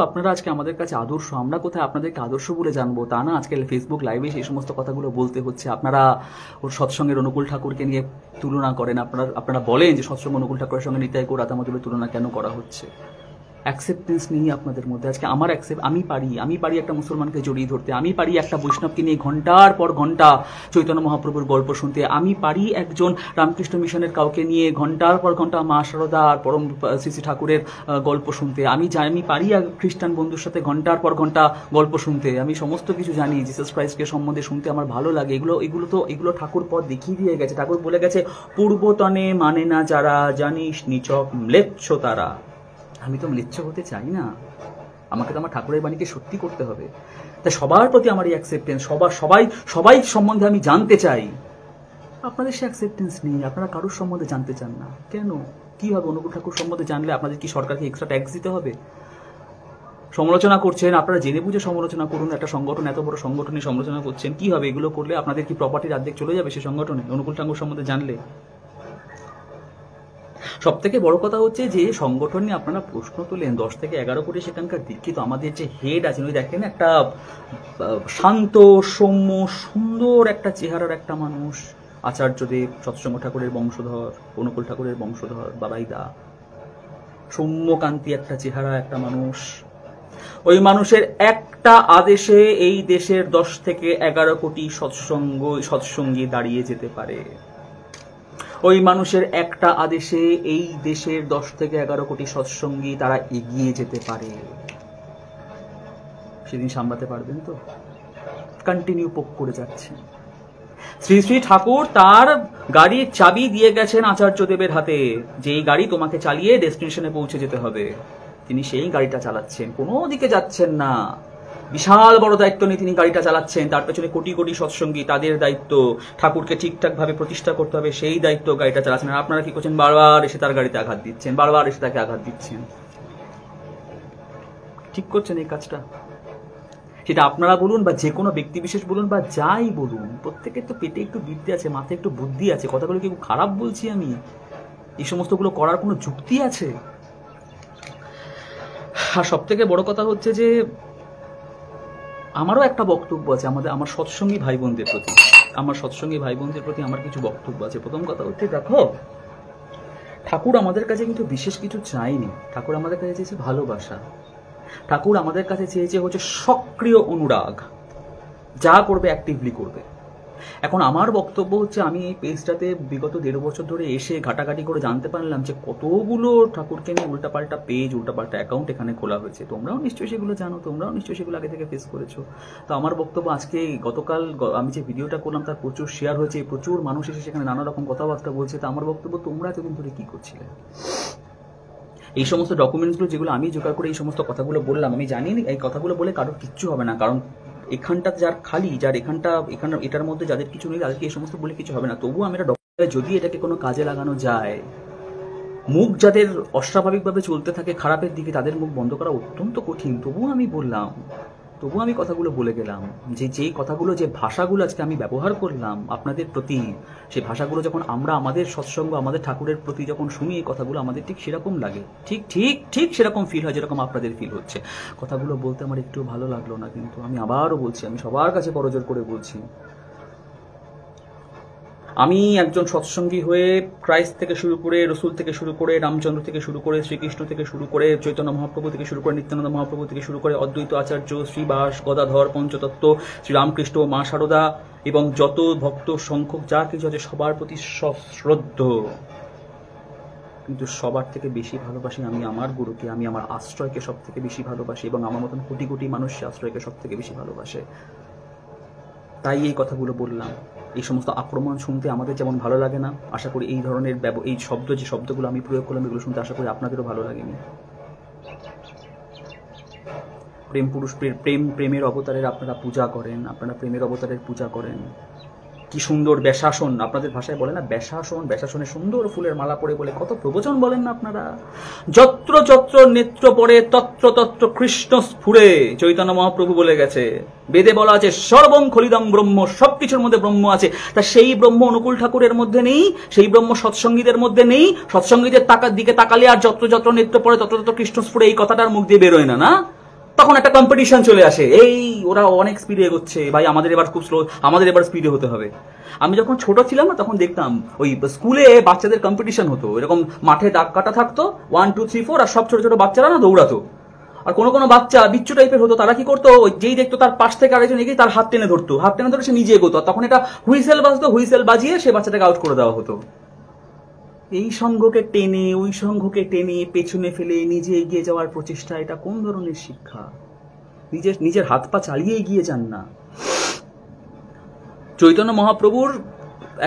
আপনারা আজকে আমাদের কাছে আদর্শ, আমরা কোথায় আপনাদেরকে আদর্শ বলে জানবো? তা না, আজকে ফেসবুক লাইভে সেই সমস্ত কথাগুলো বলতে হচ্ছে। আপনারা ওর সৎসঙ্গের অনুকূল ঠাকুরকে নিয়ে তুলনা করেন। আপনারা বলেন যে সৎসঙ্গ অনুকূল ঠাকুরের সঙ্গে নিতাই গৌর রাধামাধবের তুলনা কেন করা হচ্ছে? অ্যাকসেপ্টেন্স নেই আপনাদের মধ্যে। আজকে আমি পারি একটা মুসলমানকে জড়িয়ে ধরতে, আমি পারি একটা বৈষ্ণবকে নিয়ে ঘন্টার পর ঘন্টা চৈতন্য মহাপ্রভুর গল্প শুনতে, আমি পারি একজন রামকৃষ্ণ মিশনের কাউকে নিয়ে ঘন্টার পর ঘন্টা মা শারদা আর পরম শ্রী ঠাকুরের গল্প শুনতে, আমি পারি খ্রিস্টান বন্ধুর সাথে ঘন্টার পর ঘন্টা গল্প শুনতে, আমি সমস্ত কিছু জানি, জিসাস ক্রাইস্টকে সম্বন্ধে শুনতে আমার ভালো লাগে। এগুলো ঠাকুর পথ দেখিয়ে দিয়ে গেছে। ঠাকুর বলে গেছে, পূর্বতনে মানে না যারা, জানিস নিছক ম্লেচ্ছ তারা। আমি তো ম্লেচ্ছ হতে চাই না, আমাকে তো আমার ঠাকুরের বাণীকে সত্যি করতে হবে। তাই সবার প্রতি আমার এই অ্যাকসেপ্টেন্স, সবাই সম্বন্ধে আমি জানতে চাই। আপনাদের সে অ্যাকসেপ্টেন্স নেই, আপনারা কারোর সম্বন্ধে জানতে চান না। কেন? কি হবে? অনুকূল ঠাকুর সম্বন্ধে জানলে আপনাদের কি সরকারকে এক্সট্রা ট্যাক্স দিতে হবে? সমালোচনা করছেন, আপনারা জেনে বুঝে সমালোচনা করুন। একটা সংগঠন, এত বড় সংগঠনের সমালোচনা করছেন, কি হবে এগুলো করলে? আপনাদের কি প্রপার্টির অর্ধেক চলে যাবে সেই সংগঠনে অনুকূল ঠাকুর সম্বন্ধে জানলে? সব থেকে বড় কথা হচ্ছে যে সংগঠন নিয়ে আপনারা প্রশ্ন তোলেন, 10 থেকে 11 কোটি সেখানকার দীক্ষিত আমাদের যে হেড আছেন, ওই দেখেন একটা শান্ত সৌম্য সুন্দর একটা চেহারার একটা মানুষ, আচার্যদেব, সৎসঙ্গ ঠাকুরের বংশধর, অনুকূল ঠাকুরের বংশধর বাবাইদা, সৌম্যকান্তি একটা চেহারা একটা মানুষ। ওই মানুষের একটা আদেশে এই দেশের 10 থেকে 11 কোটি সৎসঙ্গী দাঁড়িয়ে যেতে পারে। ওই মানুষের একটা আদেশে এই দেশের 10 থেকে 11 কোটি সৎসঙ্গী তারা এগিয়ে যেতে পারে। সেদিন সামলাতে পারবেন তো? কন্টিনিউ পোক করে যাচ্ছে। শ্রী শ্রী ঠাকুর তার গাড়ির চাবি দিয়ে গেছেন আচার্যদেবের হাতে, যে এই গাড়ি তোমাকে চালিয়ে ডেস্টিনেশনে পৌঁছে যেতে হবে। তিনি সেই গাড়িটা চালাচ্ছেন, কোনো দিকে যাচ্ছেন না। বিশাল বড় দায়িত্ব নিয়ে তিনি গাড়িটা চালাচ্ছেন, তার পেছনে কোটি কোটি সৎসঙ্গী, তাদের দায়িত্ব ঠাকুরকে ঠিকঠাক ভাবে প্রতিষ্ঠা করতে হবে, সেই দায়িত্ব গাড়িটা চালাচ্ছেন। আর আপনারা কি করছেন? বারবার এসে তার গাড়িতে আঘাত দিচ্ছেন, বারবার এসে তাকে আঘাত দিচ্ছেন। ঠিক করছেন এই কাজটা? সেটা আপনারা বলুন বা যে কোনো ব্যক্তি বিশেষ বলুন বা যাই বলুন, প্রত্যেকের তো পেটে একটু বিদ্যে আছে, মাথায় একটু বুদ্ধি আছে। কথাগুলো কি খারাপ বলছি আমি? এই সমস্তগুলো করার কোনো যুক্তি আছে? আর সব থেকে বড় কথা হচ্ছে যে আমারও একটা বক্তব্য আছে আমার সৎসঙ্গী ভাই বোনদের প্রতি। আমার কিছু বক্তব্য আছে। প্রথম কথা হচ্ছে, দেখো, ঠাকুর আমাদের কাছে কিন্তু বিশেষ কিছু চাইনি। ঠাকুর আমাদের কাছে চেয়েছে ভালোবাসা। ঠাকুর আমাদের কাছে চেয়েছে হচ্ছে সক্রিয় অনুরাগ, যা করবে অ্যাক্টিভলি করবে। এখন আমার বক্তব্য হচ্ছে, আমি এই পেজটাতে বিগত 1.5 বছর ধরে এসে ঘাটাঘাটি করে জানতে পারলাম যে কতগুলো ঠাকুরকে নিয়ে উল্টাপাল্টা পেজ, উল্টাপাল্টা অ্যাকাউন্ট এখানে খোলা হয়েছে। তোমরাও নিশ্চয়ই সেগুলো জানো, তোমরাও নিশ্চয়ই সেগুলো আগে থেকে ফেস করেছো। তো আমার বক্তব্য আজকে, গতকাল আমি যে ভিডিওটা করলাম তার প্রচুর শেয়ার হয়েছে, প্রচুর মানুষ এসে সেখানে নানা রকম কথাবার্তা বলছে। তো আমার বক্তব্য, তোমরা এতদিন ধরে কি করছিলে? এই সমস্ত ডকুমেন্টসগুলো যেগুলো আমি জোগাড় করে এই সমস্ত কথাগুলো বললাম, আমি জানি এই কথাগুলো বলে কারোর কিচ্ছু হবে না, কারণ এখানটা যার খালি, যার এটার মধ্যে যাদের কিছু নেই, তাদেরকে এই সমস্ত বলে কিছু হবে না। তবুও আমি এটা যদি এটাকে কোনো কাজে লাগানো যায়, মুখ যাদের অস্বাভাবিকভাবে চলতে থাকে খারাপের দিকে, তাদের মুখ বন্ধ করা অত্যন্ত কঠিন। তবুও আমি বললাম, তবুও আমি কথাগুলো বলে গেলাম যে যেই কথাগুলো, যে ভাষাগুলো আজকে আমি ব্যবহার করলাম আপনাদের প্রতি, সেই ভাষাগুলো যখন আমরা আমাদের সৎসঙ্গ, আমাদের ঠাকুরের প্রতি যখন শুনি, এই কথাগুলো আমাদের ঠিক সেরকম লাগে, ঠিক সেরকম ফিল হয় যেরকম আপনাদের ফিল হচ্ছে। কথাগুলো বলতে আমার একটু ভালো লাগলো না, কিন্তু আমি আবারও বলছি, আমি সবার কাছে করজোর করে বলছি, আমি একজন সৎসঙ্গী হয়ে ক্রাইস্ট থেকে শুরু করে, রসুল থেকে শুরু করে, রামচন্দ্র থেকে শুরু করে, শ্রীকৃষ্ণ থেকে শুরু করে, চৈতন্য মহাপ্রভু থেকে শুরু করে, নিত্যানন্দ মহাপ্রভু থেকে শুরু করে, অদ্বৈত আচার্য, শ্রীবাস, গদাধর, পঞ্চতত্ত্ব, শ্রীরামকৃষ্ণ, মা শারদা এবং যত ভক্ত সংখ্যক যা কিছু আছে সবার প্রতি সশ্রদ্ধ। কিন্তু সবার থেকে বেশি ভালোবাসি আমি আমার গুরুকে, আমি আমার আশ্রয়কে সব থেকে বেশি ভালোবাসি, এবং আমার মতন কোটি কোটি মানুষ আশ্রয়কে সব থেকে বেশি ভালোবাসে। তাই এই কথাগুলো বললাম। এই সমস্ত আক্রমণ শুনতে আমাদের যেমন ভালো লাগে না, আশা করি এই ধরনের এই যে শব্দগুলো আমি প্রয়োগ করলাম, এগুলো শুনতে আশা করি আপনাদেরও ভালো লাগেনি। প্রেম পুরুষ, প্রেমের অবতারের আপনারা পূজা করেন, আপনারা প্রেমের অবতারের পূজা করেন। কি সুন্দর ব্যাসাসন, আপনাদের ভাষায় বলে না ব্যাসাসন, ব্যাসাসনে সুন্দর ফুলের মালা পরে বলে কত প্রবচন বলেন না আপনারা। যত্র যত্র নেত্র পড়ে তত্র তত্র কৃষ্ণ স্ফুরে, চৈতন্য মহাপ্রভু বলে গেছে। বেদে বলা আছে সর্বং খলিদং ব্রহ্ম, সবকিছুর মধ্যে ব্রহ্ম আছে। তা সেই ব্রহ্ম অনুকূল ঠাকুরের মধ্যে নেই, সেই ব্রহ্ম সৎসঙ্গীদের মধ্যে নেই। সৎসঙ্গীদের দিকে তাকালে আর যত্র যত্র নেত্র পড়ে তত্র তত্র কৃষ্ণ স্ফুরে এই কথাটার মুখ দিয়ে বেরোয় না। তখন একটা কম্পিটিশন চলে আসে, এই ওরা অনেক স্পিডে এগোচ্ছে, ভাই আমাদের এবার খুব স্লো, আমাদের এবার স্পিডে হতে হবে। আমি যখন ছোট ছিলাম না, তখন দেখতাম ওই স্কুলে বাচ্চাদের কম্পিটিশন হতো, এরকম মাঠে দাগ কাটা থাকতো 1 2 3 4, আর সব ছোট ছোট বাচ্চারা না দৌড়াতো। আর কোনো বাচ্চা বিচ্ছু টাইপের হতো, তারা কি করতো, যেই দেখতো তার পাশ থেকে আরেকজন এগিয়ে তার হাত টেনে ধরতো, হাত টেনে ধরে সে নিজে এগোতো, তখন এটা হুইসেল বাজতো, হুইসেল বাজিয়ে সে বাচ্চাটাকে আউট করে দেওয়া হতো। এই সঙ্ঘকে টেনে ওই সঙ্ঘকে টেনে পেছনে ফেলে নিজে এগিয়ে যাওয়ার প্রচেষ্টা, এটা কোন ধরনের শিক্ষা? নিজের হাত পা চালিয়ে এগিয়ে যান না। চৈতন্য মহাপ্রভুর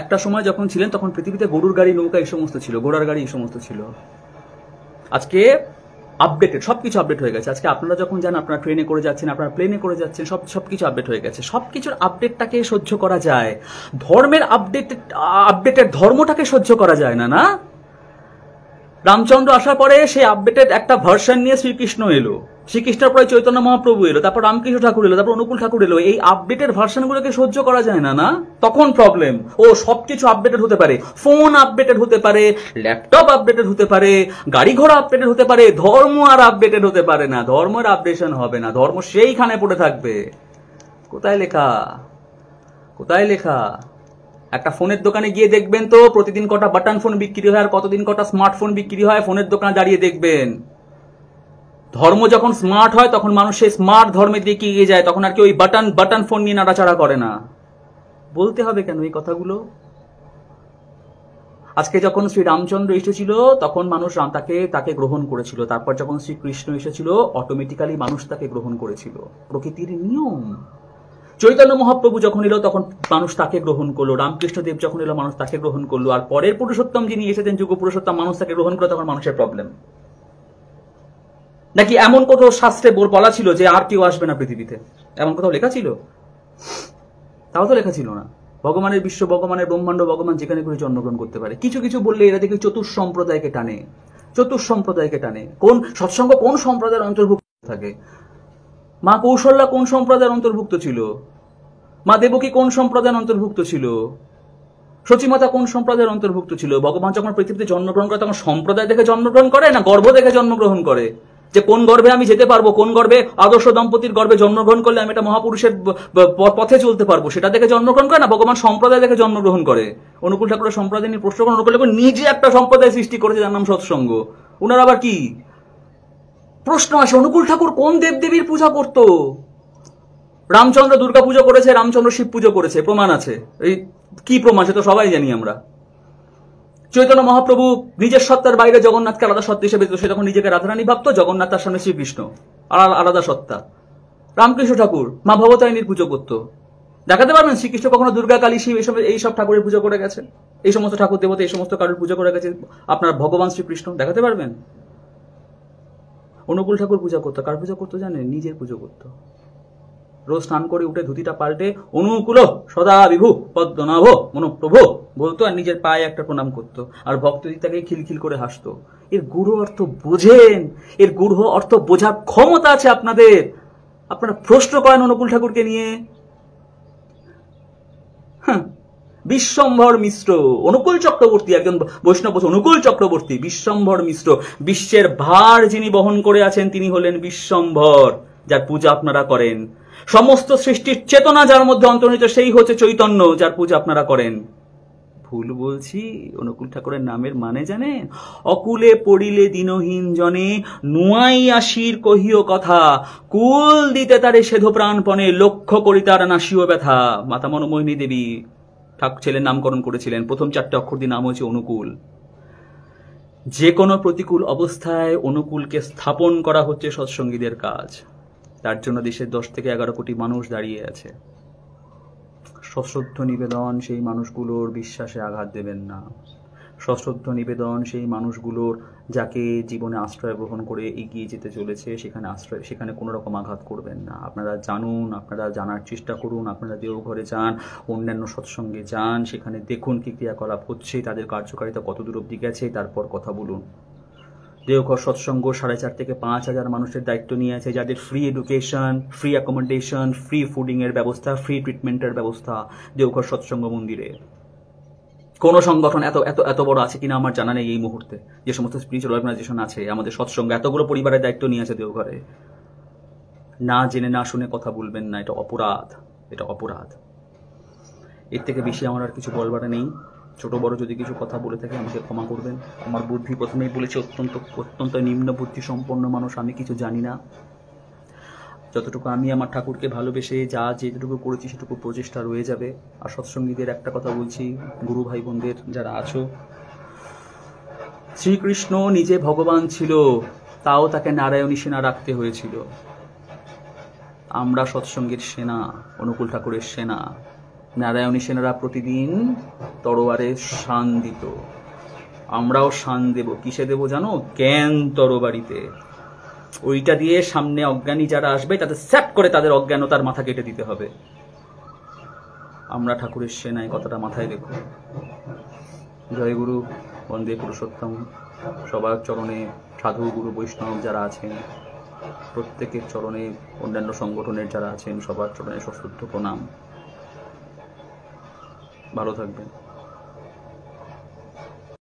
একটা সময় যখন ছিলেন, তখন পৃথিবীতে গরুর গাড়ি, নৌকা এই সমস্ত ছিল, ঘোড়ার গাড়ি এই সমস্ত ছিল। আজকে আপডেটেড, সবকিছু আপডেট হয়ে গেছে। আজকে আপনারা যখন যান, আপনারা ট্রেনে করে যাচ্ছেন, আপনারা প্লেনে করে যাচ্ছেন, সবকিছু আপডেট হয়ে গেছে। সবকিছুর আপডেটটাকে সহ্য করা যায়, ধর্মের আপডেটেড ধর্মটাকে সহ্য করা যায় না। রামচন্দ্র আসার পরে সেই আপডেটেড একটা ভার্সন নিয়ে শ্রীকৃষ্ণ এলো, শ্রীকৃষ্ণের পরে চৈতন্য মহাপ্রভু এলো, তারপর রামকৃষ্ণ ঠাকুর এলো, তারপর অনুকূল ঠাকুর এলো। এই আপডেটের ভার্সনগুলোকে সহ্য করা যায় না, না? তখন প্রবলেম। ও সবকিছু আপডেটেড হতে পারে, ফোন আপডেটেড হতে পারে, ল্যাপটপ আপডেটেড হতে পারে, গাড়ি ঘোড়া আপডেটেড হতে পারে, ধর্ম আর আপডেটেড হতে পারে না। ধর্মের আপডেশন হবে না, ধর্ম সেইখানে পড়ে থাকবে। কোথায় লেখা? কোথায় লেখা? একটা ফোনের দোকানে গিয়ে দেখবেন তো প্রতিদিন কটা বাটন ফোন বিক্রি হয় আর কতদিন কটা স্মার্টফোন বিক্রি হয়, ফোনের দোকানে দাঁড়িয়ে দেখবেন। ধর্ম যখন স্মার্ট হয় তখন মানুষ সেই স্মার্ট ধর্মের দিকে এগিয়ে যায়, তখন আর কি ওই বাটন ফোন নিয়ে নাড়াচাড়া করে না। বলতে হবে কেন এই কথাগুলো? আজকে যখন শ্রী রামচন্দ্র এসেছিল তখন মানুষ তাকে গ্রহণ করেছিল, তারপর যখন শ্রীকৃষ্ণ এসেছিল অটোমেটিক্যালি মানুষ তাকে গ্রহণ করেছিল, প্রকৃতির নিয়ম। চৈতন্য মহাপ্রভু যখন এলো তখন মানুষ তাকে গ্রহণ করলো, রামকৃষ্ণ দেব যখন এলো মানুষ তাকে গ্রহণ করলো, আর পরের পুরুষোত্তম যিনি এসেছেন যুগ পুরুষোত্তম মানুষ তাকে গ্রহণ করে, তখন মানুষের প্রবলেম। নাকি এমন কোথাও শাস্ত্রে বলা ছিল যে আর কেউ আসবে না পৃথিবীতে? এমন কোথাও লেখা ছিল? তাও তো লেখা ছিল না। ভগবানের বিশ্ব, ভগবানের ব্রহ্মাণ্ড, ভগবান যেখানে করে জন্মগ্রহণ করতে পারে। কিছু কিছু বললে এরা দেখি চতুর্সম্প্রদায়কে টানে, চতুর্সম্প্রদায়কে টানে। কোন সৎসঙ্গ কোন সম্প্রদায়ের অন্তর্ভুক্ত থাকে? মা কৌশল্যা কোন সম্প্রদায়ের অন্তর্ভুক্ত ছিল? মা দেবকী কোন সম্প্রদায়ের অন্তর্ভুক্ত ছিল? সচিমাতা কোন সম্প্রদায়ের অন্তর্ভুক্ত ছিল? ভগবান যখন পৃথিবীতে জন্মগ্রহণ করে তখন সম্প্রদায় দেখে জন্মগ্রহণ করে না গর্ভ দেখে জন্মগ্রহণ করে? যে কোন গর্ভে আমি যেতে পারবো, কোন গর্ভে আদর্শ দম্পতির গর্ভে জন্মগ্রহণ করলে আমি একটা মহাপুরুষের পথে চলতে পারবো, সেটা দেখে জন্মগ্রহণ করে না। ভগবান সম্প্রদায় দেখে জন্মগ্রহণ করে। অনুকূল ঠাকুরের সম্প্রদায় নিয়ে প্রশ্ন করেন, অনুকূল ঠাকুর নিজে একটা সম্প্রদায় সৃষ্টি করেছে যার নাম সৎসঙ্গ। উনার আবার কি প্রশ্ন আসে, অনুকূল ঠাকুর কোন দেবদেবীর পূজা করতো? রামচন্দ্র দুর্গা পুজো করেছে, রামচন্দ্র শিব পুজো করেছে, প্রমাণ আছে। এই কি প্রমাণ সে তো সবাই জানি আমরা। চৈতন্য মহাপ্রভু নিজের সত্তার বাইরে জগন্নাথকে আলাদা সত্তা হিসেবে, সে তখন নিজেকে রাধারানী ভাবতো, জগন্নাথ তার সামনে শ্রীকৃষ্ণ, আলাদা সত্তা। রামকৃষ্ণ ঠাকুর মা ভবতারিণীর পুজো করতো। দেখাতে পারবেন শ্রীকৃষ্ণ কখনো দুর্গা, কালী, শিব এইসব ঠাকুরের পুজো করে গেছে? এই সমস্ত ঠাকুর দেবতা, এই সমস্ত কারুর পুজো করে গেছে আপনার ভগবান শ্রীকৃষ্ণ? দেখাতে পারবেন? অনুকূল ঠাকুর পূজা করতো, কার পুজো করতো জানেন? নিজের পুজো করতো। রোজ স্নান করে উঠে ধুতিটা পাল্টে অনুকূল সদা বিভু পদ্মনাভ মনোপ্রভু বলতো, আর নিজের পায়ে একটা প্রণাম করতো, আর ভক্তদের তাকে খিলখিল করে হাসতো। এর গূঢ় অর্থ বোঝেন? এর গূঢ় অর্থ বোঝার ক্ষমতা আছে আপনাদের? আপনারা প্রশ্ন করেন অনুকূল ঠাকুরকে নিয়ে? বিশ্বম্ভর মিশ্র, অনুকূল চক্রবর্তী, একজন বৈষ্ণব অনুকূল চক্রবর্তী, বিশ্বম্ভর মিশ্র, বিশ্বের ভার যিনি বহন করে আছেন তিনি হলেন বিশ্বম্ভর, যার পূজা আপনারা করেন। সমস্ত সৃষ্টির চেতনা যার মধ্যে অন্তর্নিহিত সেই হচ্ছে চৈতন্য, যার পূজা আপনারা করেন। ভুল বলছি? অনুকূল ঠাকুরের নামের মানে জানেন? অকুলে পড়িলে দিনহীন জনে নুয়াই আসির কহিও কথা, কুল দিতে তারে সেধ প্রাণপণে লক্ষ্য করি তার নাসিও ব্যথা। মাতা মনমোহিনী দেবী ঠাকুর ছেলের নামকরণ করেছিলেন, প্রথম 4টে অক্ষর দিয়ে নাম হয়েছে অনুকূল। যে কোনো প্রতিকূল অবস্থায় অনুকূলকে স্থাপন করা হচ্ছে সৎসঙ্গীদের কাজ। তার জন্য দেশের 10 থেকে 11 কোটি মানুষ দাঁড়িয়ে আছে। সশ্রদ্ধ নিবেদন সেই মানুষগুলোর বিশ্বাসে আঘাত দেবেন না। সশ্রদ্ধ নিবেদন সেই মানুষগুলোর যাকে জীবনে আশ্রয় গ্রহণ করে এগিয়ে যেতে চলেছে, সেখানে কোনো রকম আঘাত করবেন না। আপনারা জানুন, আপনারা জানার চেষ্টা করুন, আপনারা দেওঘরে যান, অন্যান্য সৎসঙ্গে যান, সেখানে দেখুন কি ক্রিয়াকলাপ হচ্ছে, তাদের কার্যকারিতা কতদূর অবধি গেছে, তারপর কথা বলুন। দেওঘর সৎসঙ্গ 4,500 থেকে 5,000 মানুষের দায়িত্ব নিয়ে আছে, যাদের free education, free accommodation, free fooding এর ব্যবস্থা, ফ্রি ট্রিটমেন্টের ব্যবস্থা দেওঘর সৎসঙ্গ মন্দিরে। কোন সংগঠন এত এত এত বড় আছে কিনা আমার জানা নেই এই মুহূর্তে। যে সমস্ত স্পিরিচুয়াল অর্গানাইজেশন আছে, আমাদের সৎসঙ্গ এতগুলো পরিবারের দায়িত্ব নিয়ে আছে দেওঘরে। না জেনে না শুনে কথা বলবেন না, এটা অপরাধ, এটা অপরাধ। এর থেকে বেশি আমার আর কিছু বলবার নেই। ছোট বড় যদি কিছু কথা বলে থাকে আমাকে ক্ষমা করবেন। আমার বুদ্ধি প্রথমেই বলেছি অত্যন্ত নিম্ন বুদ্ধি সম্পন্ন মানুষ, আমি কিছু জানি না। যতটুকু আমি আমার ঠাকুরকে ভালোবেসে যেটুকু করেছি সেটুকু প্রচেষ্টা রয়ে যাবে। আর সৎসঙ্গীদের একটা কথা বলছি, গুরু ভাই বোনদের যারা আছো, শ্রীকৃষ্ণ নিজে ভগবান ছিল, তাও তাকে নারায়ণী সেনা রাখতে হয়েছিল। আমরা সৎসঙ্গের সেনা, অনুকূল ঠাকুরের সেনা। নারায়ণী সেনারা প্রতিদিন তরোয়ারে শান দিত, আমরাও শান দেব। কিসে দেব জানো? জ্ঞান তরবারিতে। ওইটা দিয়ে সামনে অজ্ঞানী যারা আসবে তাদের স্যাট করে তাদের অজ্ঞানতার মাথা কেটে দিতে হবে। আমরা ঠাকুরের সেনায়, কথাটা মাথায় রেখো। জয় গুরু, বন্দে পুরুষোত্তম। সবার চরণে সাধু গুরু বৈষ্ণব যারা আছেন প্রত্যেকের চরণে, অন্যান্য সংগঠনের যারা আছেন সবার চরণে সশ্রদ্ধ প্রণাম। ভালো থাকবেন।